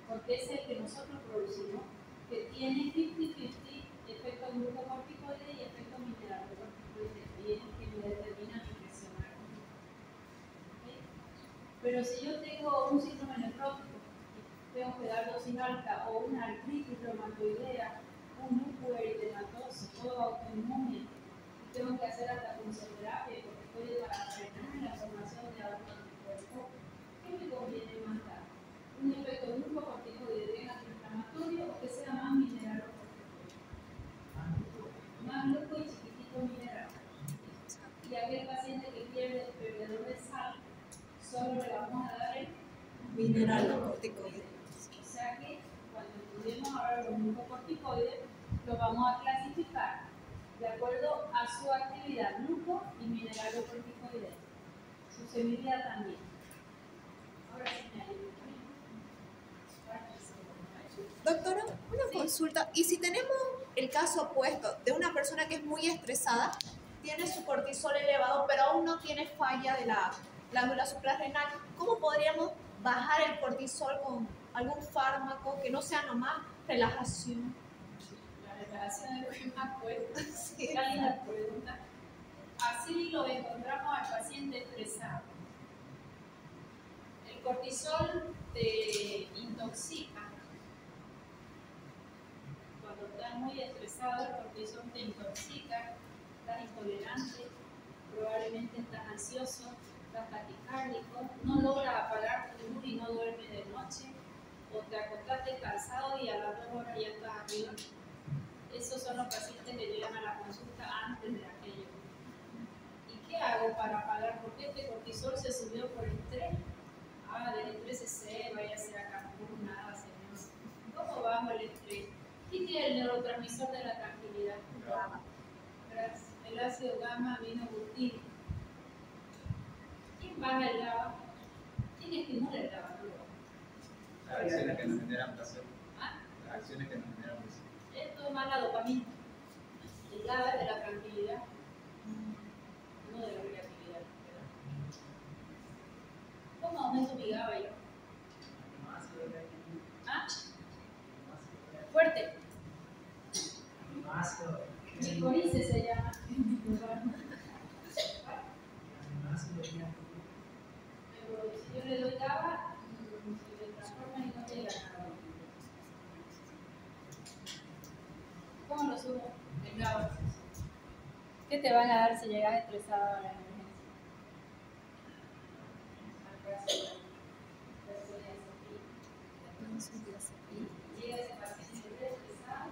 porque es el que nosotros producimos, que tiene 50-50 efecto glucocorticoide y efecto mineralocorticoide, y es el que me determina mi presión arterial. ¿Okay? Pero si yo tengo un síndrome nefrótico y tengo que dar dosis alta, o una artritis reumatoidea, un lúpus eritematoso, todo autoinmune, y tengo que hacer hasta funcionterapia porque puede para frenar la formación de autoanticuerpos, ¿qué me conviene más dar? ¿Un efecto glucocorticoide antiinflamatorio o que sea más mineralocorticoide? Más gluco y chiquitito mineral. Y aquel paciente que pierde el perdedor de sal, solo le vamos a dar el mineralocorticoide. O sea que cuando estudiemos ahora los glucocorticoides, lo vamos a clasificar de acuerdo a su actividad gluco y mineralocorticoide. Su sensibilidad también. Ahora sí me ayuda. Doctora, una consulta. ¿Y si tenemos el caso opuesto de una persona que es muy estresada tiene su cortisol elevado, pero aún no tiene falla de la glándula suprarrenal, ¿cómo podríamos bajar el cortisol con algún fármaco que no sea nomás relajación? La relajación es lo que más cuesta. Sí. Qué linda pregunta. Así lo encontramos al paciente estresado. El cortisol te intoxica. Cuando estás muy estresado, el cortisol te intoxica, estás intolerante, probablemente estás ansioso, estás taquicárdico, no logras apagar tu luz y no duermes de noche, o te acostaste cansado y a las 2 horas ya estás arriba. Esos son los pacientes que llegan a la consulta antes de aquello. ¿Y qué hago para apagar? Porque este cortisol se subió por estrés. Del estrés se vaya a ser a Cancún, nada, señor. ¿Cómo bajo el estrés? ¿Quién es el neurotransmisor de la tranquilidad? GABA. Gracias. El ácido gamma aminobutírico. ¿Quién baja el GABA? ¿Quién estimula el GABA? Las acciones que nos generan placer. ¿Ah? Las acciones que nos generan placer. Esto es más la dopamina. El GABA es de la tranquilidad, no de la creatividad. ¿Verdad? ¿Cómo aumento mi GABA yo? ¿Ah? Fuerte. Licorice se llama. Pero si yo le doy GABA, se le transforma y no llega a nada. ¿Cómo lo subo? El GABA. ¿Qué te van a dar si llegas estresado a la emergencia? Llega ese paciente estresado,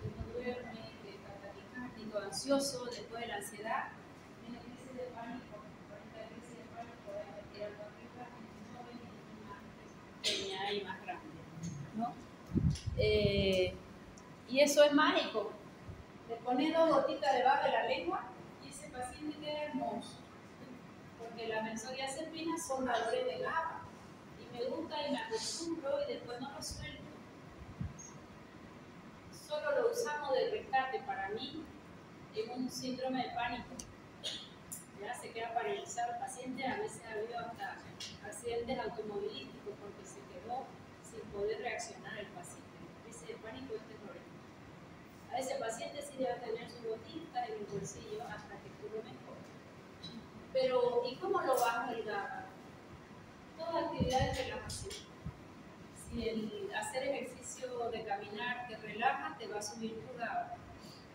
que no duerme, que está taquicárdico, ansioso, después de la ansiedad, tiene crisis de pánico, por esta crisis de pánico va a retirar cualquier paciente joven y más pequeña y más grande, ¿no? Y eso es mágico. Le pones 2 gotitas debajo de la lengua y ese paciente queda hermoso, porque las benzodiazepinas son valores de GABA. Y me gusta y me acostumbro y después no lo suelto. Solo lo usamos de rescate para mí en un síndrome de pánico. Ya se queda paralizado el paciente, a veces ha habido hasta accidentes automovilísticos porque se quedó sin poder reaccionar el paciente. Ese pánico es terrorífico. A ese paciente sí debe tener su gotita en el bolsillo hasta que estuvo mejor. Pero, ¿y cómo lo bajo el GABA? Toda actividad de relajación. Si el hacer ejercicio de caminar te relaja, te va a subir tu GABA.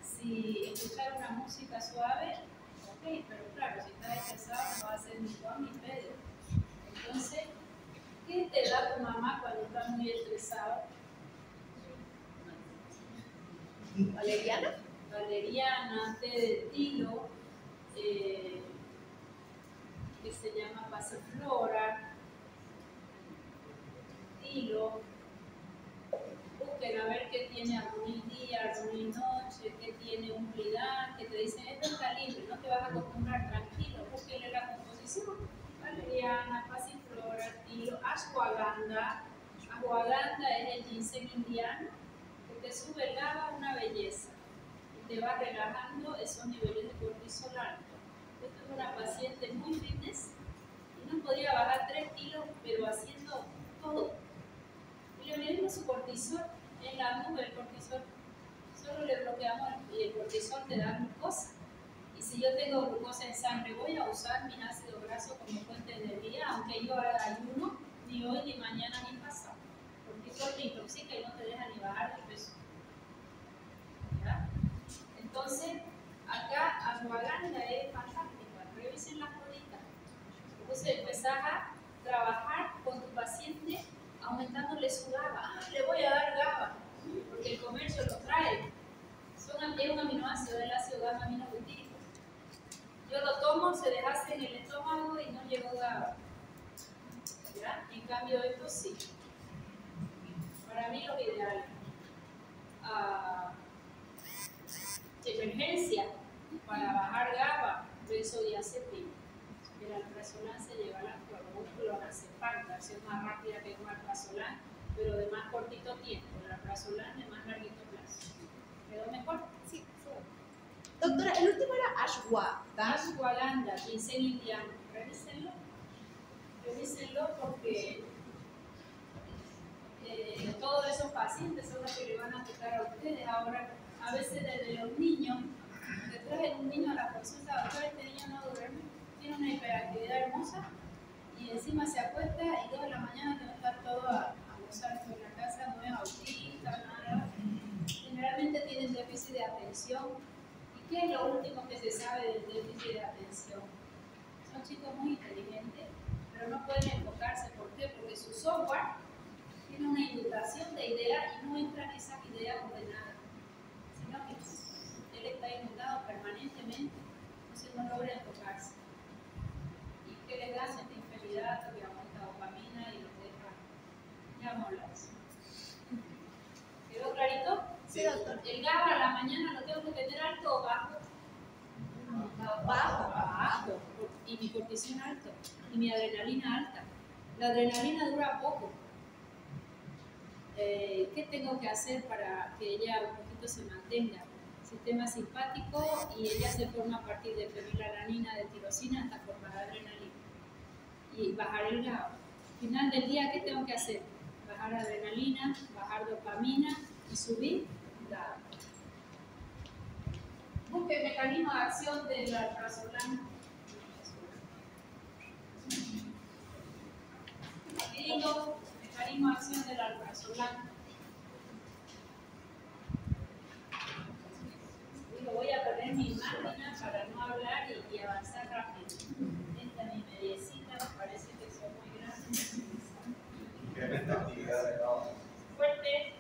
Si escuchar una música suave, ok, pero claro, si estás estresado no va a ser ni Juan ni Pedro. Entonces, ¿qué te da tu mamá cuando estás muy estresado? ¿Valeriana? Valeriana, té de tilo, que se llama pasiflora, tilo. Busquen a ver qué tiene armonil día, armonil noche, qué tiene humildad, que te dicen esto está libre, no te vas a acostumbrar, tranquilo, búsquenle la composición. Valeriana, pasiflora, tilo, ashwagandha. Ashwagandha es el ginseng indiano, que te sube el GABA, una belleza, y te va relajando esos niveles de cortisol alto. Esta es una paciente muy fitness y no podía bajar 3 kilos, pero haciendo todo. Y le medimos su cortisol en la nube, el cortisol. Solo le bloqueamos y el cortisol te da glucosa. Y si yo tengo glucosa en sangre, voy a usar mi ácido graso como fuente de energía, aunque yo haga ayuno, ni hoy, ni mañana, ni pasado. Porque eso te intoxica y no te deja ni bajar de peso. ¿Ya? Entonces, acá ashwagandha es fantástica. Revisen las coditas. Entonces, empezás a trabajar con tu paciente aumentándole su GABA. Le voy a dar GABA, porque el comercio lo trae. Es un aminoácido, el ácido gamma aminobutírico. Yo lo tomo, se deshace en el estómago y no llevo GABA. ¿Ya? En cambio, esto sí. Para mí lo ideal. Emergencia para bajar GABA, benzodiazepina. El alprazolam se lleva la cloromúsculo, hace falta, es más rápida que un alprazolam, pero de más cortito tiempo. El alprazolam de más larguito plazo. ¿Quedó mejor? Sí, Doctora, el último era ashwagandha. Ashwagandha, ginseng indiano. Revísenlo. Revísenlo porque todos esos pacientes son los que le van a tocar a ustedes. Ahora, a veces desde los niños, detrás de un niño a la consulta, doctor, este niño no duerme, tiene una hiperactividad hermosa y encima se acuesta y 2 de la mañana debe estar todo a gozar en la casa, no es autista, nada. Generalmente tienen déficit de atención. ¿Y qué es lo último que se sabe del déficit de atención? Son chicos muy inteligentes, pero no pueden enfocarse. ¿Por qué? Porque su software tiene una inundación de ideas y no entran esas ideas ordenadas, sino que él está inundado permanentemente, entonces no logra enfocarse. ¿Y qué les da? Infelicidad, que aumenta dopamina y los deja ya molas. ¿Quedó clarito? Sí, doctor. El GABA a la mañana lo tengo que tener alto o bajo. Bajo. Y mi cortisol alto. Y mi adrenalina alta. La adrenalina dura poco. ¿Qué tengo que hacer para que ella un poquito se mantenga? Sistema simpático, y ella se forma a partir de fenilalanina, de tirosina hasta formar adrenalina. Y bajar el GABA. Final del día, ¿qué tengo que hacer? Bajar adrenalina, bajar dopamina y subir GABA. Busque mecanismo de acción del alprazolam. Aquí digo mecanismo de acción del alprazolam. Digo, voy a poner mi máquina para no hablar y avanzar rápido. Esta es mi mediecita, me parece que son muy grandes. Incrementa la actividad de GABA. Fuerte.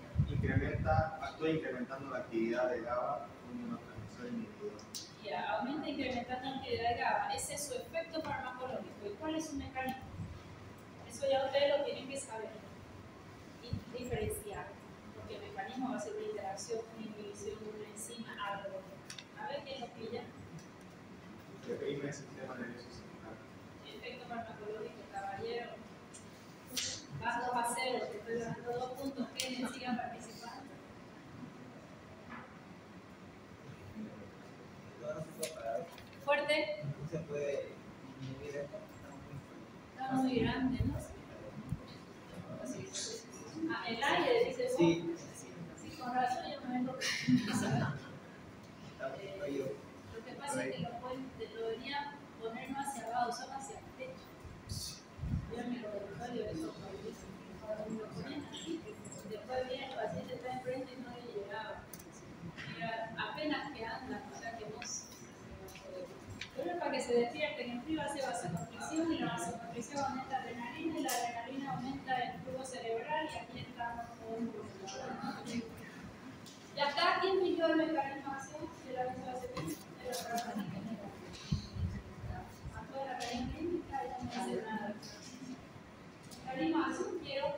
Actúa incrementando la actividad de GABA con una transmisor inhibidor. Ya, aumenta incrementando la actividad de GABA. Ese es su efecto farmacológico. ¿Y cuál es su mecanismo? Eso ya ustedes lo tienen que saber y diferenciar. Porque el mecanismo va a ser una interacción, una inhibición, una enzima, algo. A ver quién lo pilla. Reprime el sistema nervioso central. Efecto farmacológico, caballero. Vas 2-0, te estoy dando 2 puntos. Que sigan participando. Fuerte. Se puede inhibir esto. Está muy grande, ¿no? El aire, dice vos. Sí. Sí, con razón yo me vengo. Lo que pasa es que lo venía poner no hacia abajo, solo hacia el techo. Yo en el laboratorio eso lo ponían así. Después viene el paciente, está enfrente y no le llegaba. Mira, apenas que anda, o sea que no. Pero para que se despierten, el frío hace vasoconstricción y la vasoconstricción aumenta la adrenalina y la adrenalina aumenta el flujo cerebral y aquí estamos con y acá, ¿quién midió el mecanismo de acción de la benzoazepina? De la paracetamol. A toda la cadena química y no hace nada. Mecanismo de acción, quiero.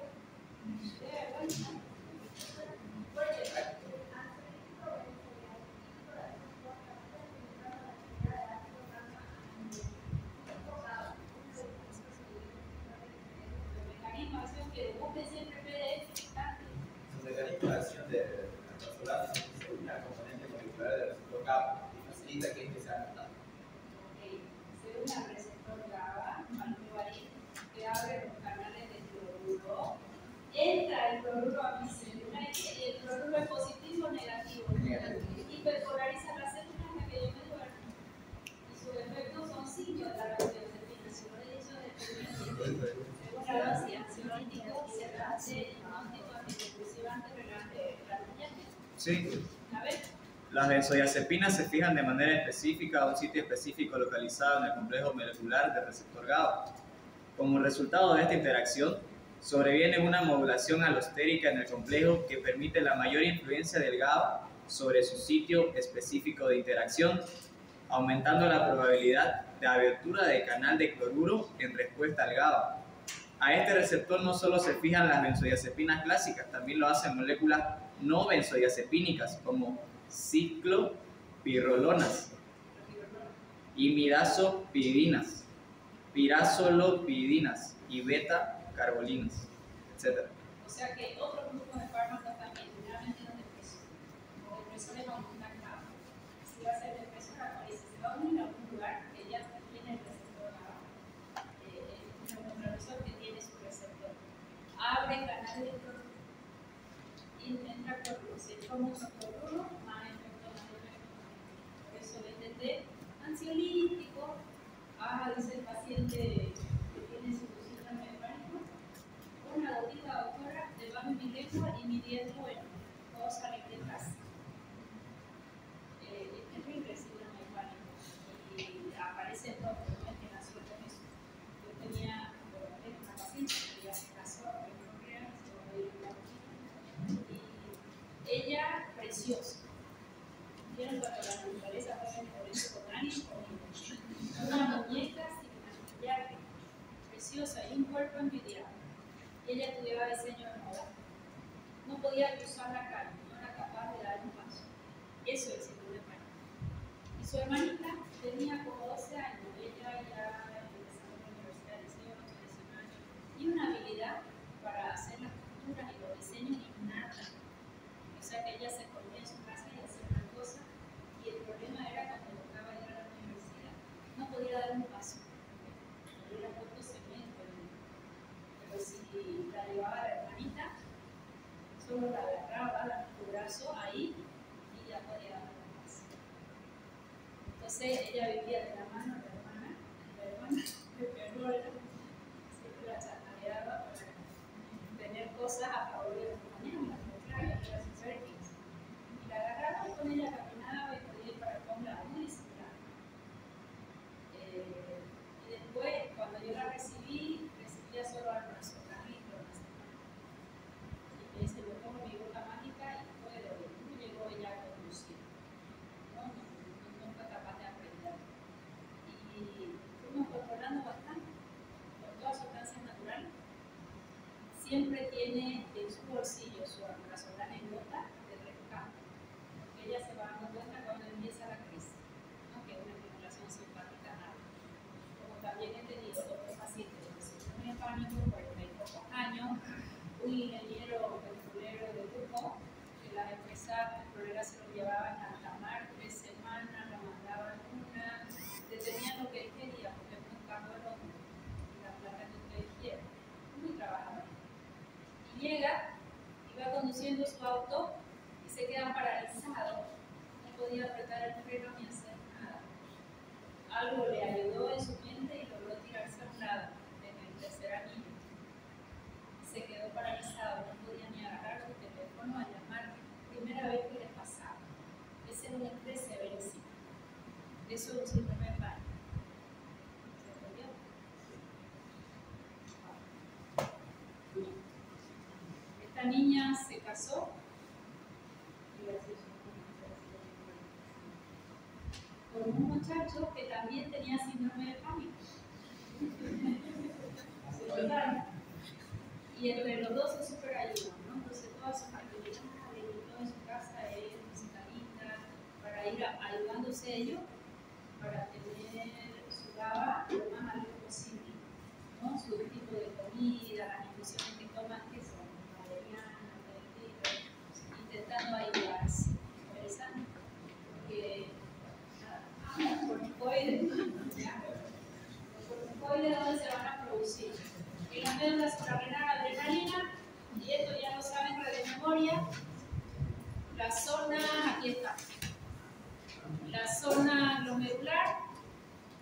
La acción de alprazolam es una componente molecular del receptor GABA y facilita que este sea notado. Según el receptor GABA, maltobaril, que abre los canales de cloruro, entra el cloruro a mi célula y el cloruro es positivo o negativo. Hiperpolariza la célula en la que yo me duermo. Y sus efectos son 5 de la benzoazepina. Si lo he dicho desde el principio, según la dosis ansiolítico, sedante, hipnótico, antidepresivante, relajante, gratificante. Sí. A ver. Las benzodiazepinas se fijan de manera específica a un sitio específico localizado en el complejo molecular del receptor GABA. Como resultado de esta interacción, sobreviene una modulación alostérica en el complejo que permite la mayor influencia del GABA sobre su sitio específico de interacción, aumentando la probabilidad de abertura del canal de cloruro en respuesta al GABA. A este receptor no solo se fijan las benzodiazepinas clásicas, también lo hacen moléculas no benzodiazepínicas como ciclopirrolonas, imidazopidinas, pirazolopidinas y beta-carbolinas, etc. O sea que otros grupos de fármacos también, generalmente los depresores aumentan GABA. Si va a ser abre canales de cloruro. Y entra cloruro. Si entra mucho cloruro, más efecto. Por eso BTT ansiolítico. Dice el paciente que tiene su síndrome de pánico. Una gotita, doctora, debajo de mi lengua y mi diente, bueno, todo sale de casa. Es terrible el síndrome de pánico. Y aparece todo, no es que nació con eso. Yo tenía una paciente que ya se casó, y ella, preciosa. ¿Vieron cuando la naturaleza juega en el colegio botánico? Una muñeca sin maquillaje, preciosa y un cuerpo envidiable. Ella estudiaba diseño de moda. No podía cruzar la calle, no era capaz de dar un paso. Eso es el síndrome de pánico. Y su hermanita tenía como 12 años, ella ya empezando en la universidad de diseño, 13 años, y una habilidad para hacer las costuras y los diseños innata. O sea que ella se ponía en su casa y hacía una cosa, y el problema era cuando tocaba ir a la universidad. No podía dar un paso. Le hubiera puesto cemento, pero si la llevaba la hermanita, solo la agarraba, la tu brazo ahí y ya podía dar un paso. Entonces ella vivía de la mano de la hermana, de peor, siempre la chantajeaba para tener cosas a favor de los compañeros, las contrarias, las invertidas. Y la agarraba y con ella caminaba y podía ir para con la muy disciplinada. Y después, cuando yo la recibía solo al brazo, carrito, y me dice, yo pongo mi boca mágica y puedo, y llegó ella a conducir. No fue capaz de aprender. Y fuimos controlando bastante, con todas sustancias naturales. Siempre tiene en su bolsillo su almorazolana en gota de rescate, porque ella se va dando cuenta cuando empieza la crisis, ¿no? Que es una estimulación simpática nada. Como también he tenido otros pacientes con síndrome de pánico, 40 y pocos años, un ingeniero petrolero de lujo, que las empresas petroleras se lo llevaban a alta mar 3 semanas, lo mandaban una, detenían lo que él quería, porque es un cargo del hombre, y la plata que ustedes quieren, muy trabajador. Y llega, y va conduciendo su auto, y se queda paralizado, no podía apretar el freno ni hacer nada. Algo le ayudó en su mente y logró tirarse a un lado, en el tercer anillo. Se quedó paralizado, no podía ni agarrar su teléfono a llamar, primera vez que le pasaba. Ese es un estrés severísimo. Eso es un síndrome de pánico. ¿Se entendió? Esta niña se casó con un muchacho que también tenía síndrome de pánico. Y entre los dos se super ayudan, ¿no? Entonces todas sus actividades y todo en su casa es musicalista, para ir ayudándose ellos, para tener su GABA lo más alto posible, ¿no? Su tipo de comida, las infusiones que toman, que son valeriana, intentando ayudarse. Interesante, porque los corticoides, ¿dónde se van a producir? En la médula suprarrenal, adrenalina, y esto ya lo saben de memoria. La zona, aquí está, la zona glomerular.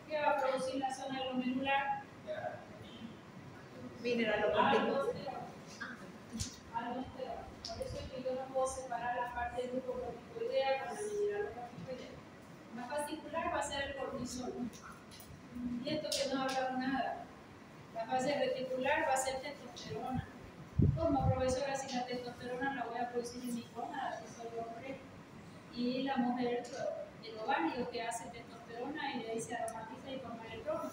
¿Qué va a producir la zona glomerular? Aldosterona. Aldosterona. Por eso es que yo no puedo separar la parte del grupo corticoidea con la mineralocorticoidea. La fascicular va a ser el cortisol. Y esto que no hablamos nada. La fase reticular va a ser testosterona. Como profesora, si la testosterona la voy a producir en mi gónada, que soy hombre, y la mujer, el ovario que hace testosterona y le dice aromatiza y forma electrones.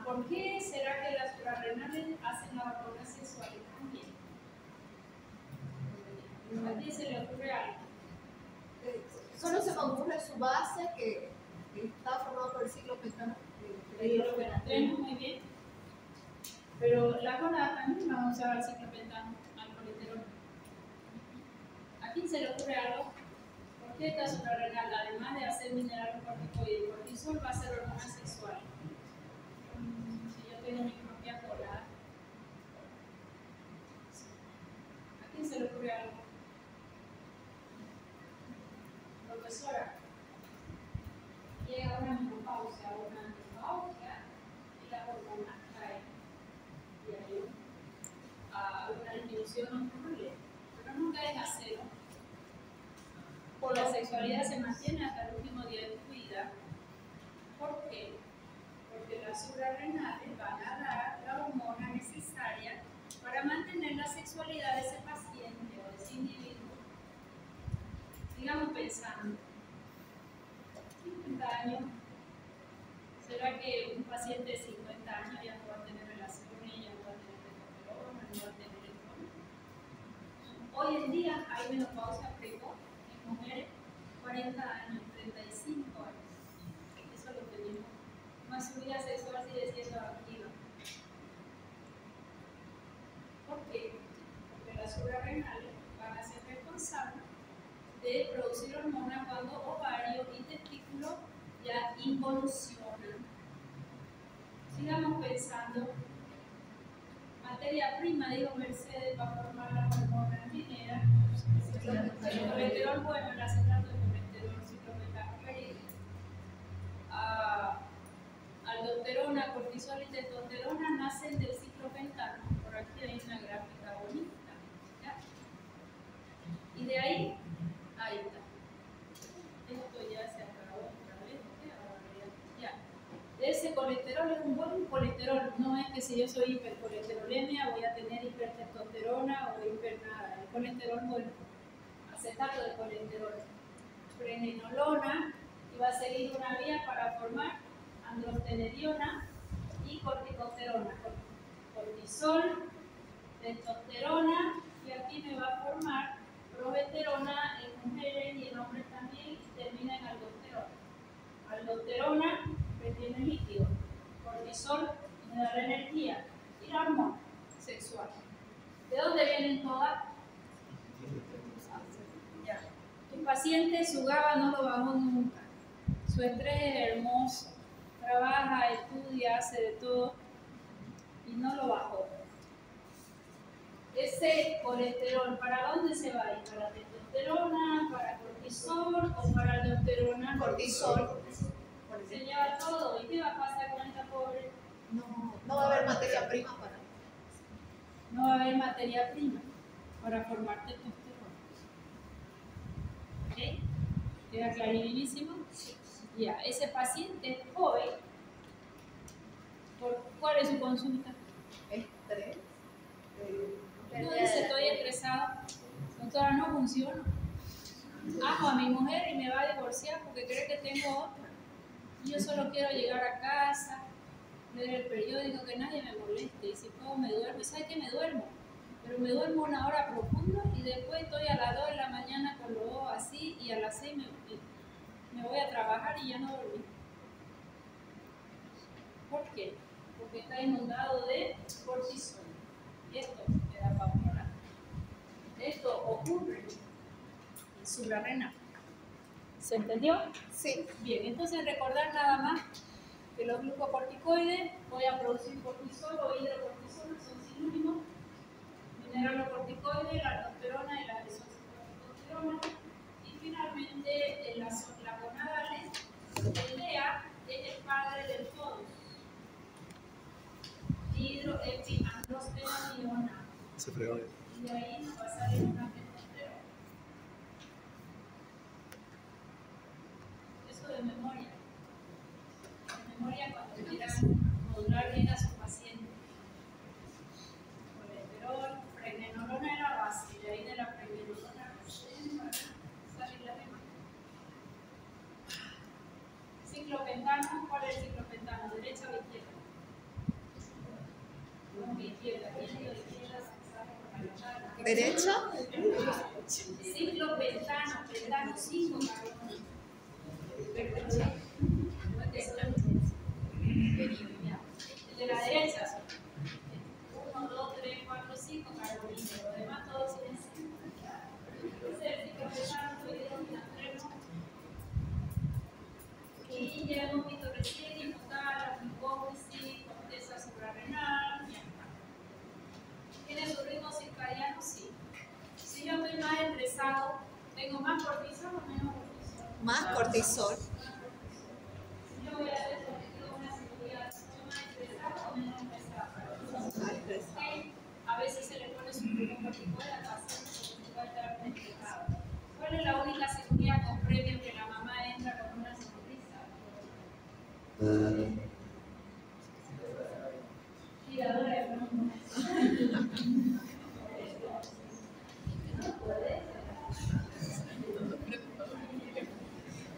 ¿Por qué será que las suprarrenales hacen la hormona sexual también? ¿A quién se le ocurre algo? Solo se me ocurre su base que está formado por el ciclopentano. Tenemos muy bien. Pero la gónada también vamos a usar el ciclopentano, al colesterol. ¿A quién se le ocurre algo? ¿Por qué esta suprarrenal, además de hacer mineralocorticoide y cortisol, va a ser hormona sexual? Si yo tengo mi propia cola, causa una menopausia y las hormonas caen. Y hay una disminución hormonal, pero nunca es a cero. La sexualidad se mantiene hasta el último día de tu vida. ¿Por qué? Porque las suprarrenales van a dar la hormona necesaria para mantener la sexualidad de ese paciente o de ese individuo. Sigamos pensando. 50 años. ¿Será que un paciente de 50 años ya no va a tener relaciones, ya no va a tener testosterona, no va a tener estrógeno? Hoy en día hay menopausia precoz en mujeres 40 años, 35 años. Eso lo tenemos. Más su vida sexual sigue siendo activa. ¿Por qué? Porque las suprarrenales van a ser responsables de producir hormonas cuando ovario y testículo ya involucionan. Sigamos pensando. Materia prima, digo Mercedes, para formar las hormonas mineras. El colesterol bueno, el acetato de colesterol, ciclometanoperidina. Aldosterona, cortisol y testosterona nacen del ciclopentano. Por aquí hay una gráfica bonita. ¿Ya? Y de ahí está. Esto ya se acabó otra vez. Ya. Ese colesterol es un buen colesterol. No es que si yo soy hipercolesterolemia voy a tener hipertestosterona o hiper nada. El colesterol bueno. Acetato de colesterol. Prenenolona. Y va a seguir una vía para formar androstenediona y corticosterona. Cortisol, testosterona y aquí me va a formar progesterona en mujeres y en hombres también y termina en aldosterona. Aldosterona retiene líquido. Cortisol me da la energía y la hormona sexual. ¿De dónde vienen todas? Ya. Tu paciente su GABA no lo bajó nunca. Su estrés es hermoso, trabaja, estudia, hace de todo y no lo bajó. Ese colesterol, ¿para dónde se va a ir? ¿Para testosterona, para cortisol o para aldosterona? Cortisol. Se lleva todo. ¿Y qué va a pasar con esta pobre? No va a haber materia prima para. No va a haber materia prima para formar testosterona. ¿Ok? ¿Queda clarísimo? Ya, ese paciente joven, ¿cuál es su consulta? Estrés. No dice, estoy estresado. Doctora, no funciona. Amo a mi mujer y me va a divorciar porque cree que tengo otra. Y yo solo quiero llegar a casa, leer el periódico, que nadie me moleste. Y si puedo me duermo. ¿Sabe qué? Me duermo. Pero me duermo una hora profunda y después estoy a las 2 de la mañana con los ojos así y a las 6 me voy a trabajar y ya no dormí. ¿Por qué? Porque está inundado de cortisol. Y esto me da papura. Esto ocurre en suprarrenal. ¿Se entendió? Sí. Bien, entonces recordar nada más que los glucocorticoides voy a producir cortisol o hidrocortisol, son sinónimos. Mineralocorticoides, la aldosterona y la desoxirribotestosterona. Y finalmente las gonadales, el DEA es el padre de todos. Hidroepiandrosterona. Se fregó. Y de ahí nos va a salir una testosterona. Eso de memoria. De memoria cuando quieran modular bien a su paciente. Colesterol, prenenolona es la base, y de ahí de la prenenolona salir la demás. Ciclopentano, ¿cuál es el ciclopentano? ¿Derecha o izquierda? Izquierda, ¿Derecha? Ciclopentano, pentano 5 carbonos. El de la derecha son 1, 2, 3, 4, 5 carbonitos. Lo demás todos tienen 5. Ese es el ciclopentano, y ya hemos visto recién inmutar, hipófisis, corteza suprarrenal. ¿Tiene su ritmo circadiano? Sí. Si yo estoy más estresado, ¿tengo más cortisol o menos cortisol? Más cortisol. Si yo voy a hacer veces se le pone su glucocorticoide al paciente porque puede estar despejado. ¿Cuál es la única cirugía con premio que la mamá entra con una sonrisa? Tiradora de plomo. No puede.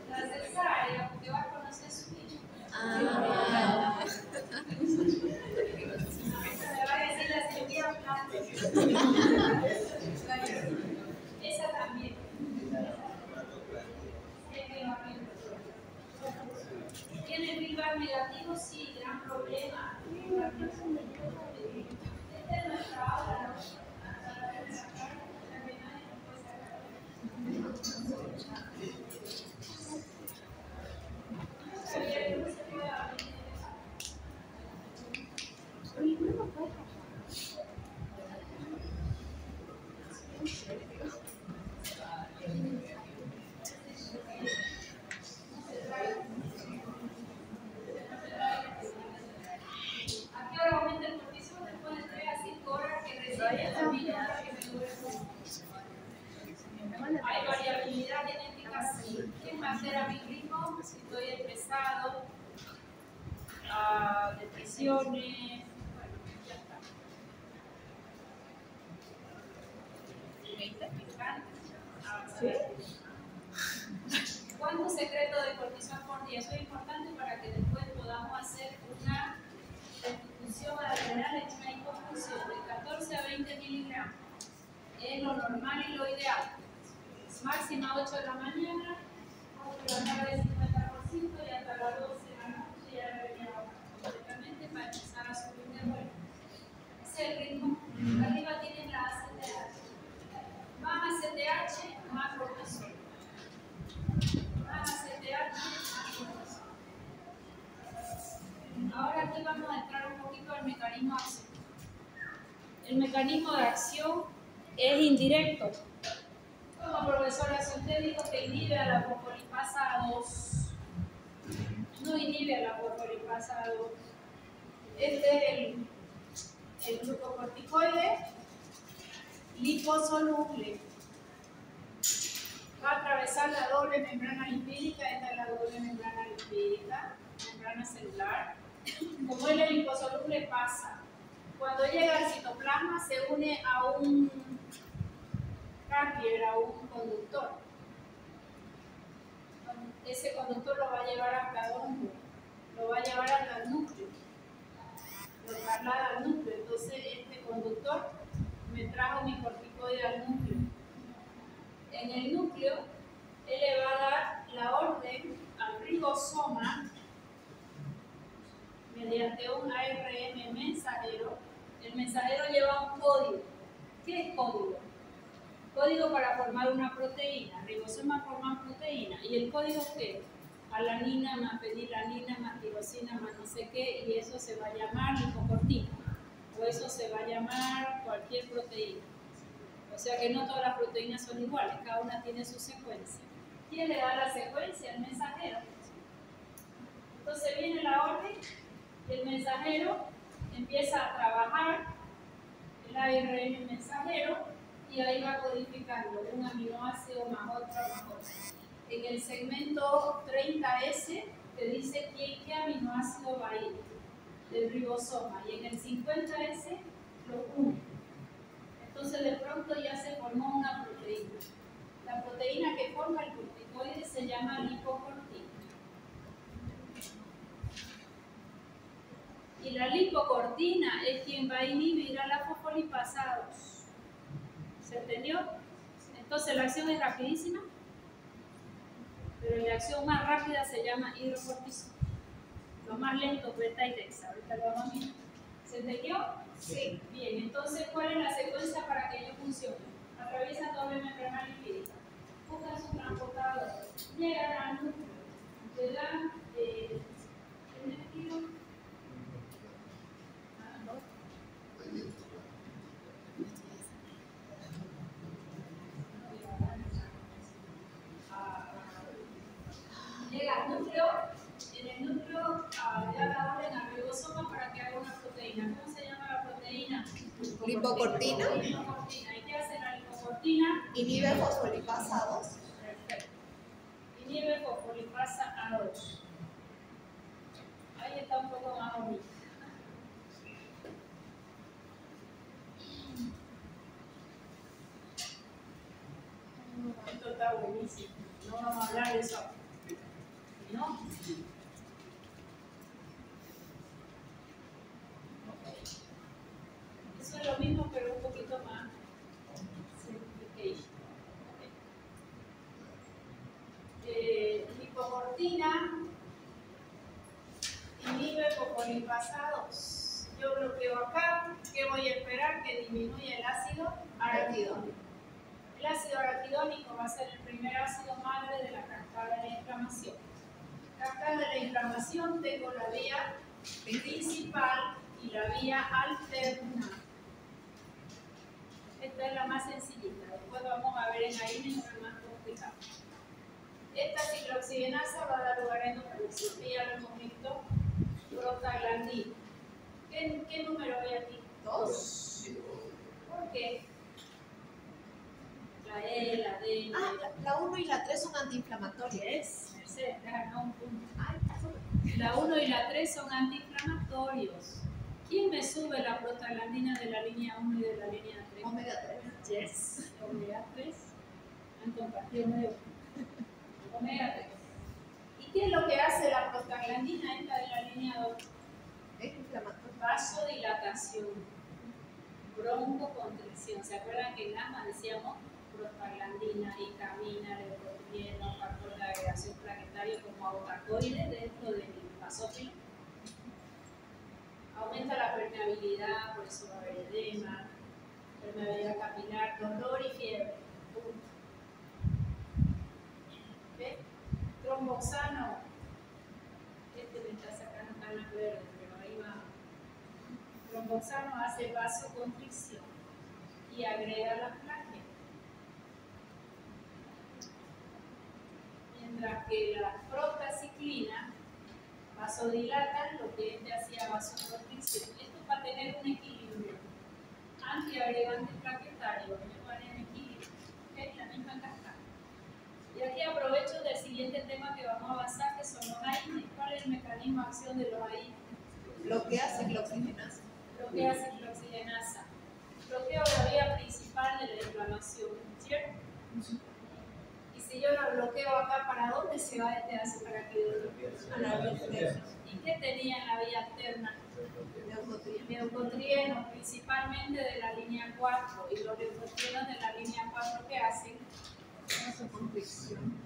La cesárea, porque va a conocer su hijo. Me va a decir la cirugía plástica. Esa también. ¿Tiene feedback negativo? Sí, gran problema. Esta es nuestra aula, ¿no? ¿A qué hora aumenta el cortisol? Después de 3 a 5 horas que recibe la vida que me dure. Hay variabilidad genética, sí. ¿Qué más era mi ritmo? Si estoy estresado, depresiones, bueno, ya está. ¿Cuántos secretos de cortisol por día? Eso es importante para que después podamos hacer una restitución adrenal en una hipofunción de 14 a 20 miligramos. Es lo normal y lo ideal. Máxima 8 de la mañana, 8 de la tarde 50% y hasta las 12 de la noche ya debería bajar completamente para empezar a subir de vuelta. Ese es el ritmo. Arriba tienen la ACTH. Más ACTH, más cortisol. Más ACTH, más cortisol. Ahora aquí vamos a entrar un poquito al mecanismo de acción. El mecanismo de acción es indirecto. Como profesora, si usted dijo que inhibe a la fosfolipasa 2, no inhibe a la fosfolipasa 2. Este es el glucocorticoide liposoluble. Va a atravesar la doble membrana lipídica. Esta es la doble membrana lipídica, membrana celular. Como es el liposoluble, pasa. Cuando llega al citoplasma, se une a un carrier, a un conductor. Ese conductor lo va a llevar hasta dónde? Lo va a llevar hasta el núcleo. Lo traslada al núcleo. Entonces, este conductor me trajo mi corticoide al núcleo. En el núcleo, él le va a dar la orden al ribosoma mediante un ARN mensajero. El mensajero lleva un código. ¿Qué es código? Código para formar una proteína. Ribosomas forman proteína. ¿Y el código qué? Alanina, más fenilanina, más tirosina, más no sé qué, y eso se va a llamar lipocortina. O eso se va a llamar cualquier proteína. O sea que no todas las proteínas son iguales, cada una tiene su secuencia. ¿Quién le da la secuencia? El mensajero. Entonces viene la orden, el mensajero empieza a trabajar, el ARN mensajero, y ahí va codificando un aminoácido más otro más otro. En el segmento 30S te dice qué aminoácido va a ir del ribosoma, y en el 50S lo une. Entonces de pronto ya se formó una proteína. La proteína que forma el corticoide se llama lipocortina. Y la lipocortina es quien va a inhibir a la fosfolipasa 2. ¿Se entendió? Entonces la acción es rapidísima, pero la acción más rápida se llama hidrocortisona. Lo más lento, beta y dexa. Ahorita lo vamos a mirar. ¿Se entendió? Sí. Bien, entonces, ¿cuál es la secuencia para que ello funcione? Atraviesa doble membrana lipídica, buscan su transportador, llegan al núcleo, le dan el vestido. Llega al núcleo, en el núcleo le da la orden al ribosoma para que haga una proteína. ¿Cómo se llama la proteína? Lipocortina. Lipocortina. ¿Y qué hace la lipocortina? Inhibe fosfolipasa 2. Perfecto. Inhibe fosfolipasa A2. Ahí está un poco más bonito. Esto está buenísimo. No vamos a hablar de eso. ¿No? Eso es lo mismo, pero un poquito más. Simplification. Lipocortina inhibe fosfolipasa 2. Yo bloqueo acá. ¿Qué voy a esperar? Que disminuya el ácido araquidónico. El ácido araquidónico va a ser el primer ácido madre de la cascada de la inflamación. Cascada de la inflamación tengo la vía principal y la vía alterna. Esta es la más sencillita. Después vamos a ver en la INE una más complicada. Esta ciclooxigenasa va a dar lugar a endotoxicidad, ya lo hemos visto, prostaglandina. ¿Qué número hay aquí? 2. ¿Por qué? La E, la D. La 1 y la 3 son antiinflamatorias. Mercedes, te has ganado un punto. La 1 y la 3 son antiinflamatorios. ¿Quién me sube la prostaglandina de la línea 1 y de la línea 3? Omega 3. Yes, omega 3. Han compartido medio. Omega 3. ¿Y qué es lo que hace la prostaglandina esta de la línea 2? Es inflamatorio. Vasodilatación, broncoconstricción. ¿Se acuerdan que en asma decíamos prostaglandina, histamina, leucotrieno, factor de agregación plaquetario como autacoide dentro del basófilo? Aumenta la permeabilidad, por eso va a haber edema, permeabilidad capilar, dolor y fiebre. ¿Ves? Tromboxano, este me está sacando canas verdes, pero ahí va. Tromboxano hace vasoconstricción y agrega las plaquetas. Mientras que la prostaciclina vasodilatan lo que este hacía vasoconstricción. Esto es para tener un equilibrio. Antiagregante plaquetario, que van en equilibrio. Es la misma cascada. Y aquí aprovecho del siguiente tema que vamos a avanzar, que son los AINES. ¿Cuál es el mecanismo de acción de los AINES? Bloquea ciclooxigenasa. Bloquea ciclooxigenasa. Bloqueo la vía principal de la inflamación, ¿cierto? Y si yo lo bloqueo acá, ¿para dónde se va este ácido araquidónico? A la vía externa. ¿Y qué tenía en la vía alterna? Leucotrienos, principalmente de la línea 4. Y los leucotrienos de la línea 4, ¿qué hacen?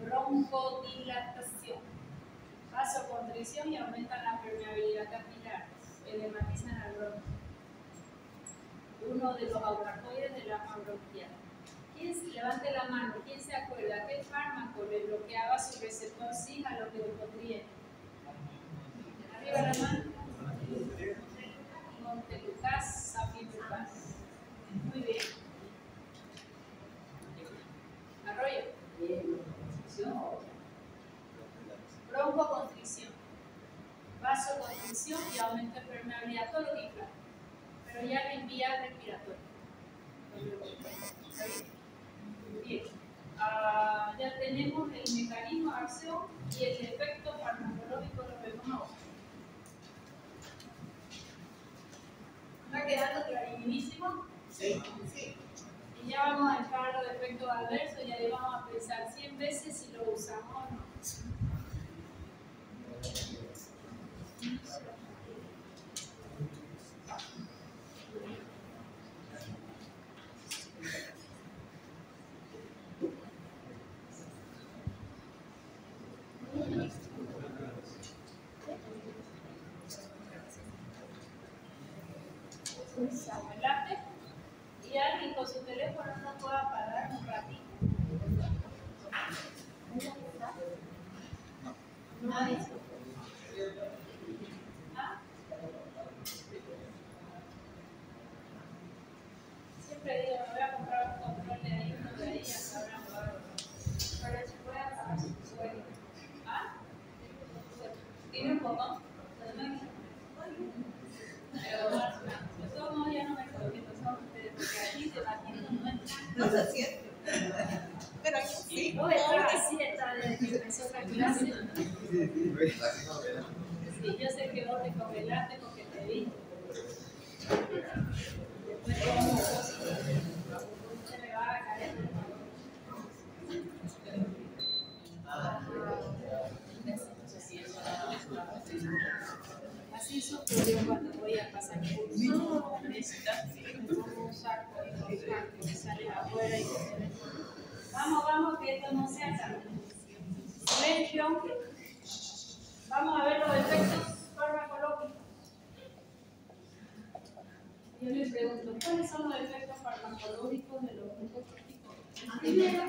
Broncodilatación, vasoconstricción y aumentan la permeabilidad capilar, edematizan al bronco. Uno de los autacoides de la bronquial. Levante la mano, ¿quién se acuerda qué fármaco le bloqueaba su receptor SIG a los leucotrienos? Arriba la mano. Montelukast, Safilukast. Muy bien. Arroyo. Broncoconstricción, vasoconstricción y aumento de permeabilidad, todo lo que inflama, pero ya en vía respiratoria. Bien, ya tenemos el mecanismo de acción y el efecto farmacológico, lo vemos ahora. ¿Está quedando clarísimo? Sí. Y ya vamos a entrar a los efectos adversos y ahí vamos a pensar 100 veces si lo usamos o no. ¿Verdad? Y alguien con su teléfono no puede apagar un ratito. Nadie. ¿Ah? Siempre digo, me voy a comprar un control de ahí, uno de ahí, hasta ahora no va. Pero se puede apagar su suelo. ¿Ah? ¿Tiene un botón? Pero de todos modos ya no me conviene. no ustedes, porque aquí te imagino no entran. No se siente. Pero aquí sí. No está así, está desde que empezó la clase. Sí, yo sé que vos te congelaste porque te vi. Después se me va a caer. Así sucedió cuando voy a pasar curso. Me pongo un saco y me sale afuera y me... Vamos, que esto no se acaba. Silencio. Vamos a ver los efectos farmacológicos. Yo les pregunto, ¿cuáles son los efectos farmacológicos de los glucoscorticoides? Primero,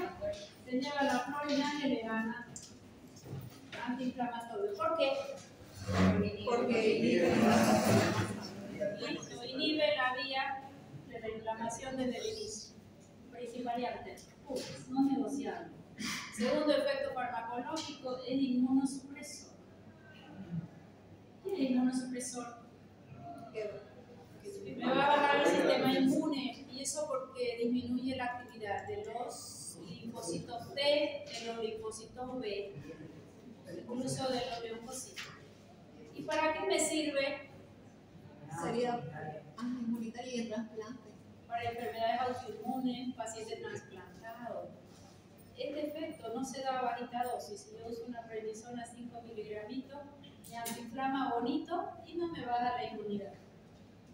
señala la florina que le gana antiinflamatorio. ¿Por qué? Porque inhibe la vía de la inflamación desde el inicio. Principal y arterial. No negociable. Segundo efecto farmacológico es inmunosupresor. ¿Qué es inmunosupresor? Me va a bajar el sistema inmune, y eso porque disminuye la actividad de los linfocitos T, de los linfocitos B, incluso de los leucocitos. ¿Y para qué me sirve? Sería inmunitario y el trasplante. Para enfermedades autoinmunes, pacientes trasplantados. Este efecto no se da a bajita dosis. Si yo uso una prednisona 5 miligramitos, me antiinflama bonito y no me baja la inmunidad.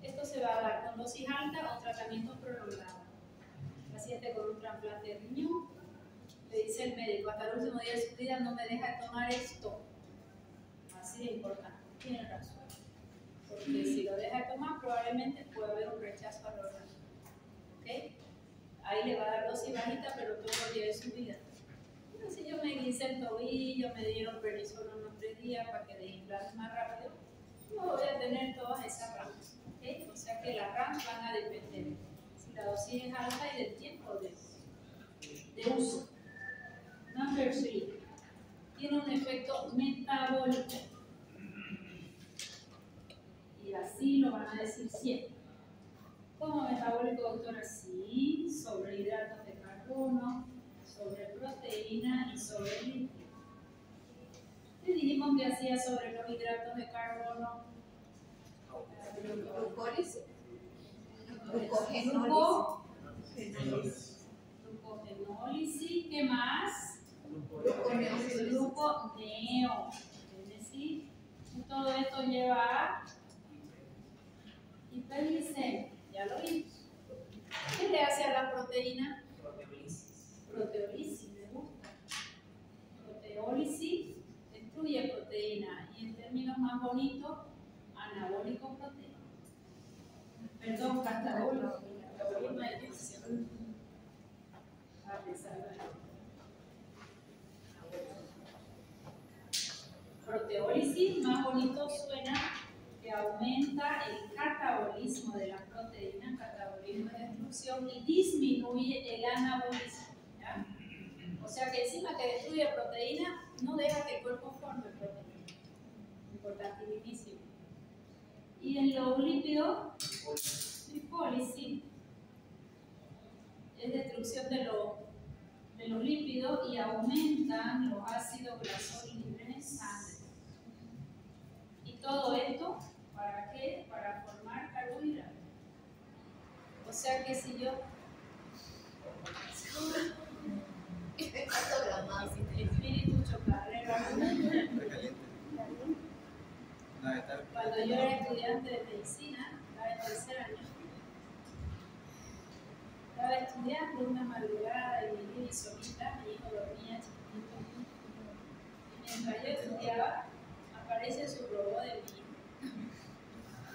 Esto se va a dar con dosis alta o tratamiento prolongado. Paciente con un trasplante de riñón, le dice el médico, hasta el último día de su vida no me deja de tomar esto. Así de importante. Tiene razón. Porque si lo deja de tomar, probablemente puede haber un rechazo al órgano. ¿Ok? Ahí le va a dar dosis bajita, pero todos los días de su vida. Pero si yo me guisé el tobillo, me dieron prednisona unos 3 días para que desinflame más rápido, no voy a tener todas esas ramas. ¿Okay? O sea que las RAMs van a depender si la dosis es alta y del tiempo de uso. Number 3. Tiene un efecto metabólico. Y así lo van a decir siempre. ¿Cómo metabólico, doctora? Sí, sobre hidratos de carbono, sobre proteína y sobre lípidos. ¿Qué dijimos que hacía sobre los hidratos de carbono? Glucólisis. Glucogenólisis. ¿Qué más? Gluconeo. Es decir, todo esto lleva a hiperglicemia. Ya lo vimos. ¿Qué le hace a la proteína? Proteólisis, me gusta. Proteólisis destruye proteína y en términos más bonitos, anabólico proteína. Perdón, catabólico. Proteólisis, más bonito suena que aumenta el catabolismo de las proteínas, catabolismo de destrucción, y disminuye el anabolismo. ¿Ya? O sea que encima que destruye proteína, no deja que el cuerpo forme proteína. Importantísimo. Y en los lípidos, lipólisis es destrucción de los lípidos y aumentan los ácidos grasos libres en sangre. Y todo esto, ¿para qué? Para formar carbohidratos. O sea que si yo... Espíritu chocarrero. Cuando yo era estudiante de medicina, estaba en 3er año, estaba estudiando una madrugada y me solita, mi hijo dormía chiquitito. Y mientras yo estudiaba, aparece su robot de mi hijo.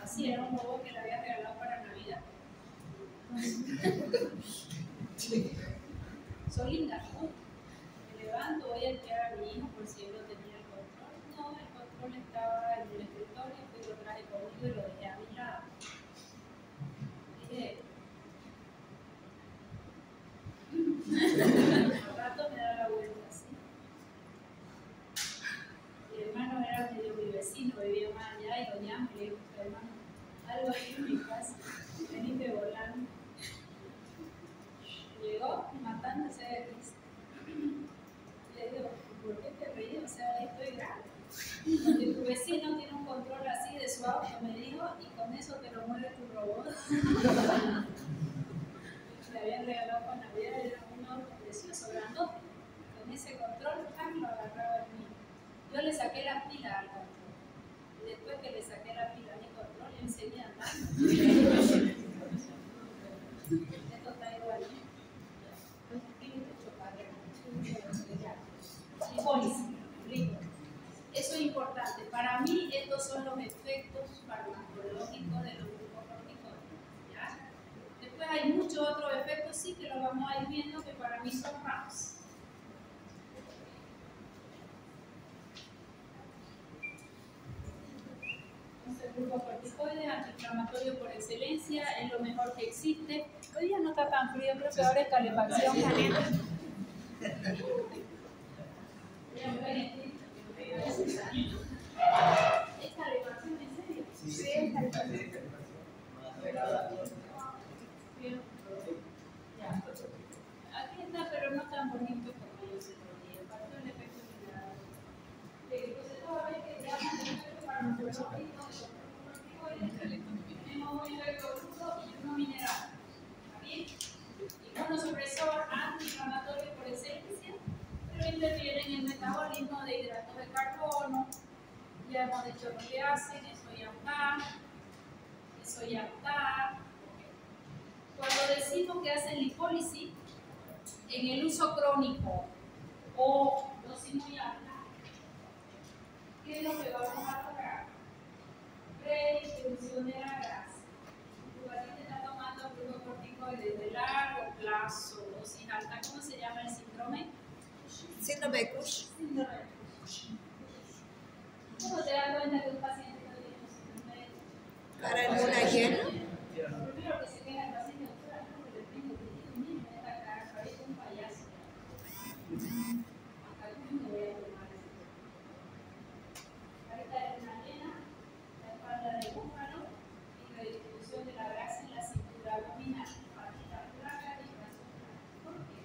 Así era un robot que le había regalado para Navidad. Soy linda, ¿no? Me levanto, voy a esperar a mi hijo por si él no tenía el control. No, el control estaba en el escritorio, fui lo traje conmigo y lo dejé a mi lado. Dije, al rato me da la vuelta así. Mi hermano era medio mi vecino, vivía más allá y lo llamo y le digo, hermano, algo ahí en mi casa, venite volando. hay muchos otros efectos, sí, que los vamos a ir viendo, que para mí son raros. El glucocorticoide, antiinflamatorio por excelencia, es lo mejor que existe. Hoy día no está tan frío, creo que ahora es calefacción caliente. ¿Es calefacción en serio? Sí, es calefacción. Aquí está, pero no tan bonito como yo se lo dije. Parte del efecto general. Entonces, toda vez que llaman el efecto farmacológico, tenemos un efecto bruto y uno mineral. ¿Está bien? Inmunosupresor antiinflamatorio por excelencia, pero interviene en el metabolismo de hidratos de carbono. Ya hemos dicho lo que hacen, eso ya está. Eso ya está. Cuando decimos que hacen lipólisis, en el uso crónico o dosis muy alta, ¿qué es lo que vamos a lograr? Redistribución de la grasa. Tu paciente está tomando glucocorticoides de largo plazo, dosis alta. ¿Cómo se llama el síndrome? Síndrome de Cush. Síndrome de Cush. ¿Cómo te das cuenta que un paciente no tiene un síndrome de Cush? Cara en luna llena. Lo primero que se queda el paciente, doctora, no, que le tengo que decir un niño en esta cara, parece un payaso. Hasta que me voy a tomar ese. Ahorita es una llena, la espalda de búfalo y redistribución de la grasa en la cintura abdominal. Para quitar placa y grasa. ¿Por qué?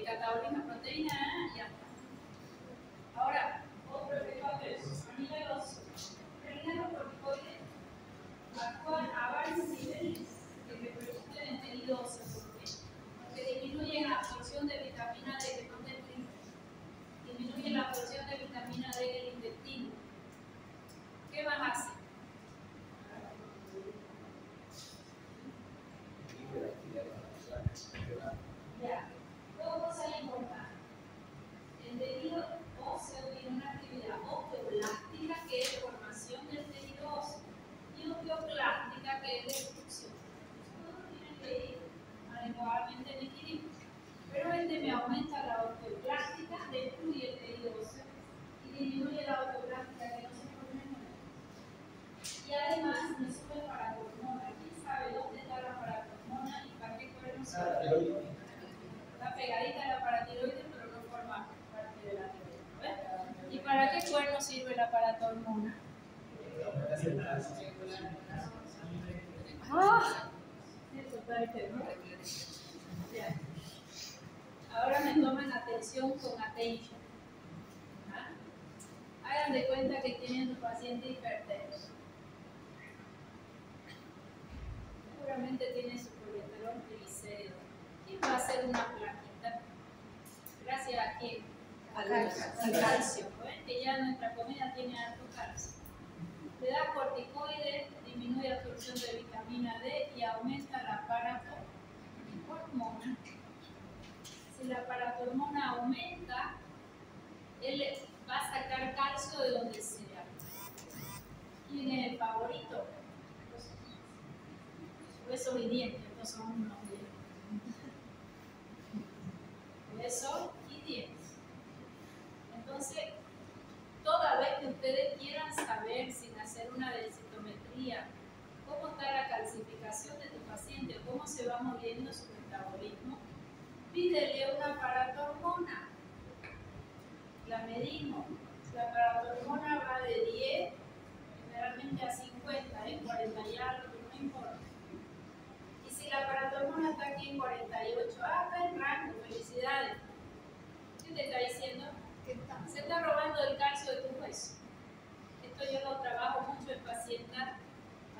Catabolismo proteína y ya está. Ahora, otro efecto adverso. Los corticoides actúan a varios niveles que repercuten en tejido óseo. ¿Por qué? Porque disminuyen la absorción de vitamina D, que no te explico. Disminuyen la absorción de vitamina D del intestino. ¿Qué más hace? Ya. Dos cosas importantes. El tejido óseo tiene una actividad osteoblástica, que es formación del tejido óseo, y osteoclástica, que es destrucción. Todos tienen que ir adecuadamente en equilibrio. Pero me aumenta la osteoclástica, destruye el tejido óseo y disminuye la osteoclástica, que no se forme nueva. Y además me sube el paratormona. ¿Quién sabe dónde está la paratormona y para qué cuerno sirve? Está pegadita a la paratiroides, pero no forma parte de la tiroides. ¿Ves? ¿Y para qué cuerno sirve la paratormona? ¡Ah! Eso parece, ¿no? Ya. Ahora me toman atención con atención. ¿Ah? Hagan de cuenta que tienen un paciente hipertenso. Seguramente tiene su colesterol triglicérido. ¿Quién va a hacer una plaquita? Gracias a quién? Al calcio. ¿Ven? Que ya nuestra comida tiene alto calcio. Le da corticoides, disminuye la absorción de vitamina D y aumenta la paratormona. Si la paratormona aumenta, él va a sacar calcio de donde sea. ¿Quién es el favorito? Huesos y dientes, no son unos dientes. Huesos y dientes. Entonces, toda vez que ustedes quieran saber, sin hacer una densitometría, cómo está la calcificación de tu paciente, cómo se va moviendo su metabolismo, pídele una paratormona. La medimos. La paratormona va de 10, generalmente a 50, 40 y algo, no importa. Y si la paratormona está aquí en 48, está en rango, felicidades. ¿Qué te está diciendo? Se está robando el calcio de tu hueso. Esto yo lo trabajo mucho en pacientes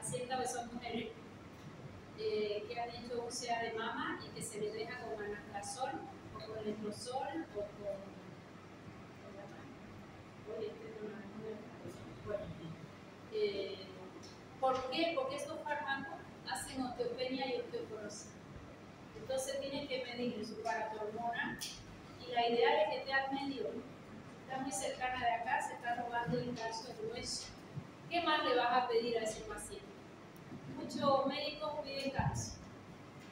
que son mujeres que han hecho úlcera de mama y que se les deja con anastrozol o con letrozol o con ¿por qué? Porque estos fármacos hacen osteopenia y osteoporosis. Entonces tienen que medir su paratormona y la ideal es que esté al medio. Está muy cercana de acá, se está robando el calcio del hueso. ¿Qué más le vas a pedir a ese paciente? Muchos médicos piden calcio.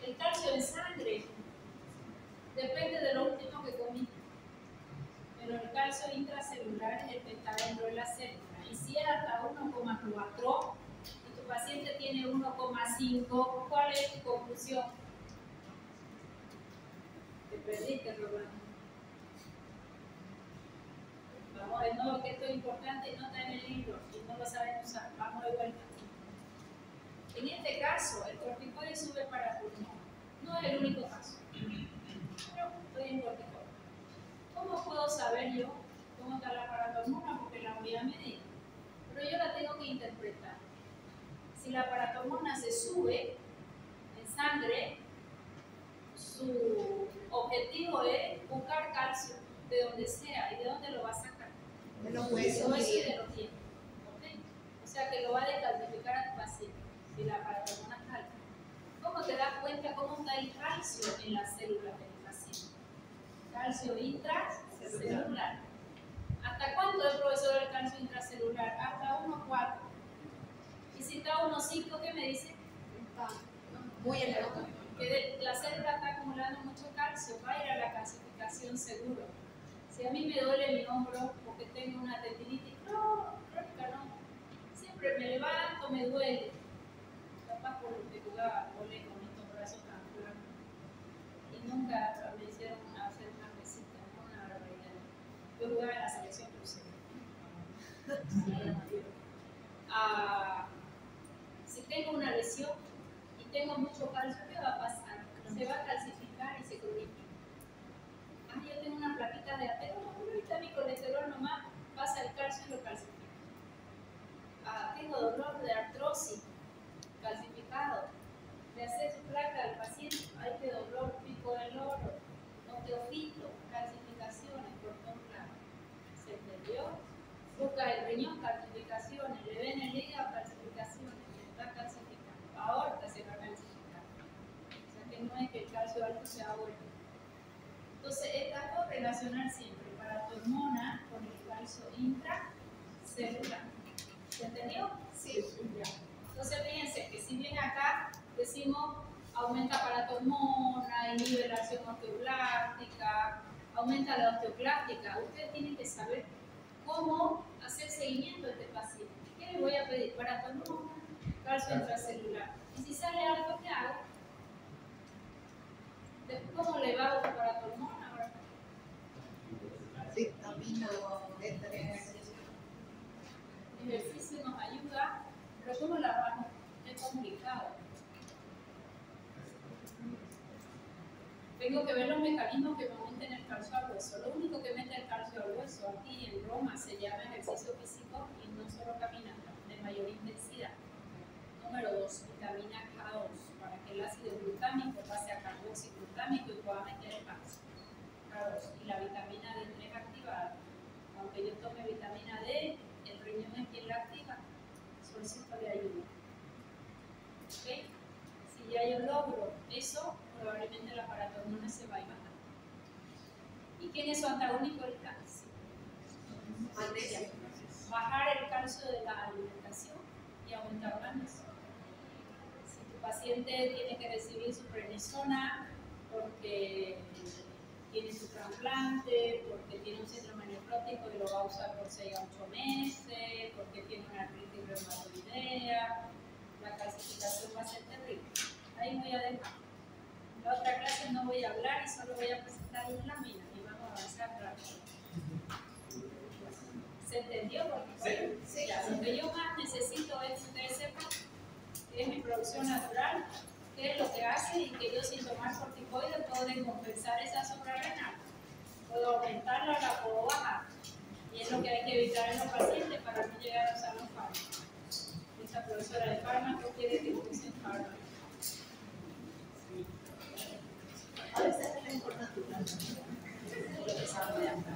El calcio en sangre depende de lo último que comiste. Pero el calcio intracelular es el que está dentro de la célula. Y si es hasta 1,4 y tu paciente tiene 1,5, ¿cuál es tu conclusión? Te perdiste, Rolando. Vamos de nuevo, que esto es importante y no está en el libro y no lo saben usar. Vamos de vuelta. En este caso, el corticoide sube para pulmón. No es el único caso. Pero estoy en corticoide. ¿Cómo puedo saber yo cómo está la paratormona? Porque la voy a medir. Pero yo la tengo que interpretar. Si la paratormona se sube en sangre, su objetivo es buscar calcio de donde sea. ¿Y de dónde lo va a sacar? De los De huesos. los huesos y de los dientes. ¿Okay? O sea que lo va a descalcificar a tu paciente si la paratormona es alta. ¿Cómo te das cuenta cómo está el calcio en las células del paciente? Calcio intracelular. ¿Hasta cuánto es, profesor, el calcio intracelular? Hasta 1,4. Y si está 1,5, ¿qué me dice? Está muy elevado. Que la célula está acumulando mucho calcio, va a ir a la calcificación seguro. Si a mí me duele mi hombro porque tengo una tendinitis crónica, no. Siempre me levanto, me duele. Capaz por lo que jugaba volé con estos brazos tan flacos. Y nunca me hicieron hacer una pesita, una barbaridad. Yo jugaba en la selección crucera. Si tengo una lesión y tengo mucho calcio, ¿qué va a pasar? Se va a calcificar y se cronifica. Yo tengo una plaquita de ateroma, ahorita mi colesterol nomás pasa el calcio y lo calcifica. Tengo dolor de artrosis, calcificado. Le hace su placa al paciente, hay que dolor, pico del oro, osteofito, calcificaciones por todos lados. ¿Se entendió? Busca el riñón, calcificaciones, le ven el hígado, calcificaciones, está calcificado. Aorta se va a calcificar. O sea que no es que el calcio alto sea bueno. Entonces, está por relacionar siempre paratormona con el calcio intracelular. ¿Se entendió? Sí. Ya. Entonces, fíjense que si bien acá decimos aumenta paratormona, inhibe la acción osteoclástica, aumenta la osteoclástica, ustedes tienen que saber cómo hacer seguimiento de este paciente. ¿Qué le voy a pedir? Paratormona, calcio intracelular. Y si sale algo, ¿qué hago? ¿Cómo le va a paratormona ahora? Vitamina D3. El ejercicio nos ayuda, pero ¿cómo la vamos? Es complicado. Tengo que ver los mecanismos que me aumenten el calcio al hueso. Lo único que mete el calcio al hueso aquí en Roma se llama ejercicio físico y no solo caminata, de mayor intensidad. Número 2, vitamina K2, para que el ácido glutámico pase a carboxiglutámico y pueda meter el calcio. K2. Y la vitamina D3 activada. Aunque yo tome vitamina D, el riñón es quien la activa, solcito le ayuda. ¿Okay? Si ya yo logro eso, probablemente la paratormona se va a bajar. ¿Y quién es su antagónico? El calcio. Magnesio. Bajar el calcio de la alimentación y aumentar la magnesio. Si tu paciente tiene que recibir su prednisona porque tiene su trasplante, porque tiene un síndrome nefrótico y lo va a usar por 6 a 8 meses, porque tiene una artritis reumatoidea, la calcificación va a ser terrible. Ahí voy a dejar. En la otra clase no voy a hablar y solo voy a presentar las láminas y vamos a avanzar rápido. ¿Se entendió? Porque Sí. Lo que yo más necesito es que ustedes sepan que es mi producción natural, qué es lo que hace y que yo sin tomar corticoides puedo descompensar esa suprarrenal. Puedo aumentarla o la puedo bajar. Y es lo que hay que evitar en los pacientes para no llegar a usar los fármacos. Esta profesora de fármacos quiere que usen fármacos. A veces es importante. Lo que sabe de acá.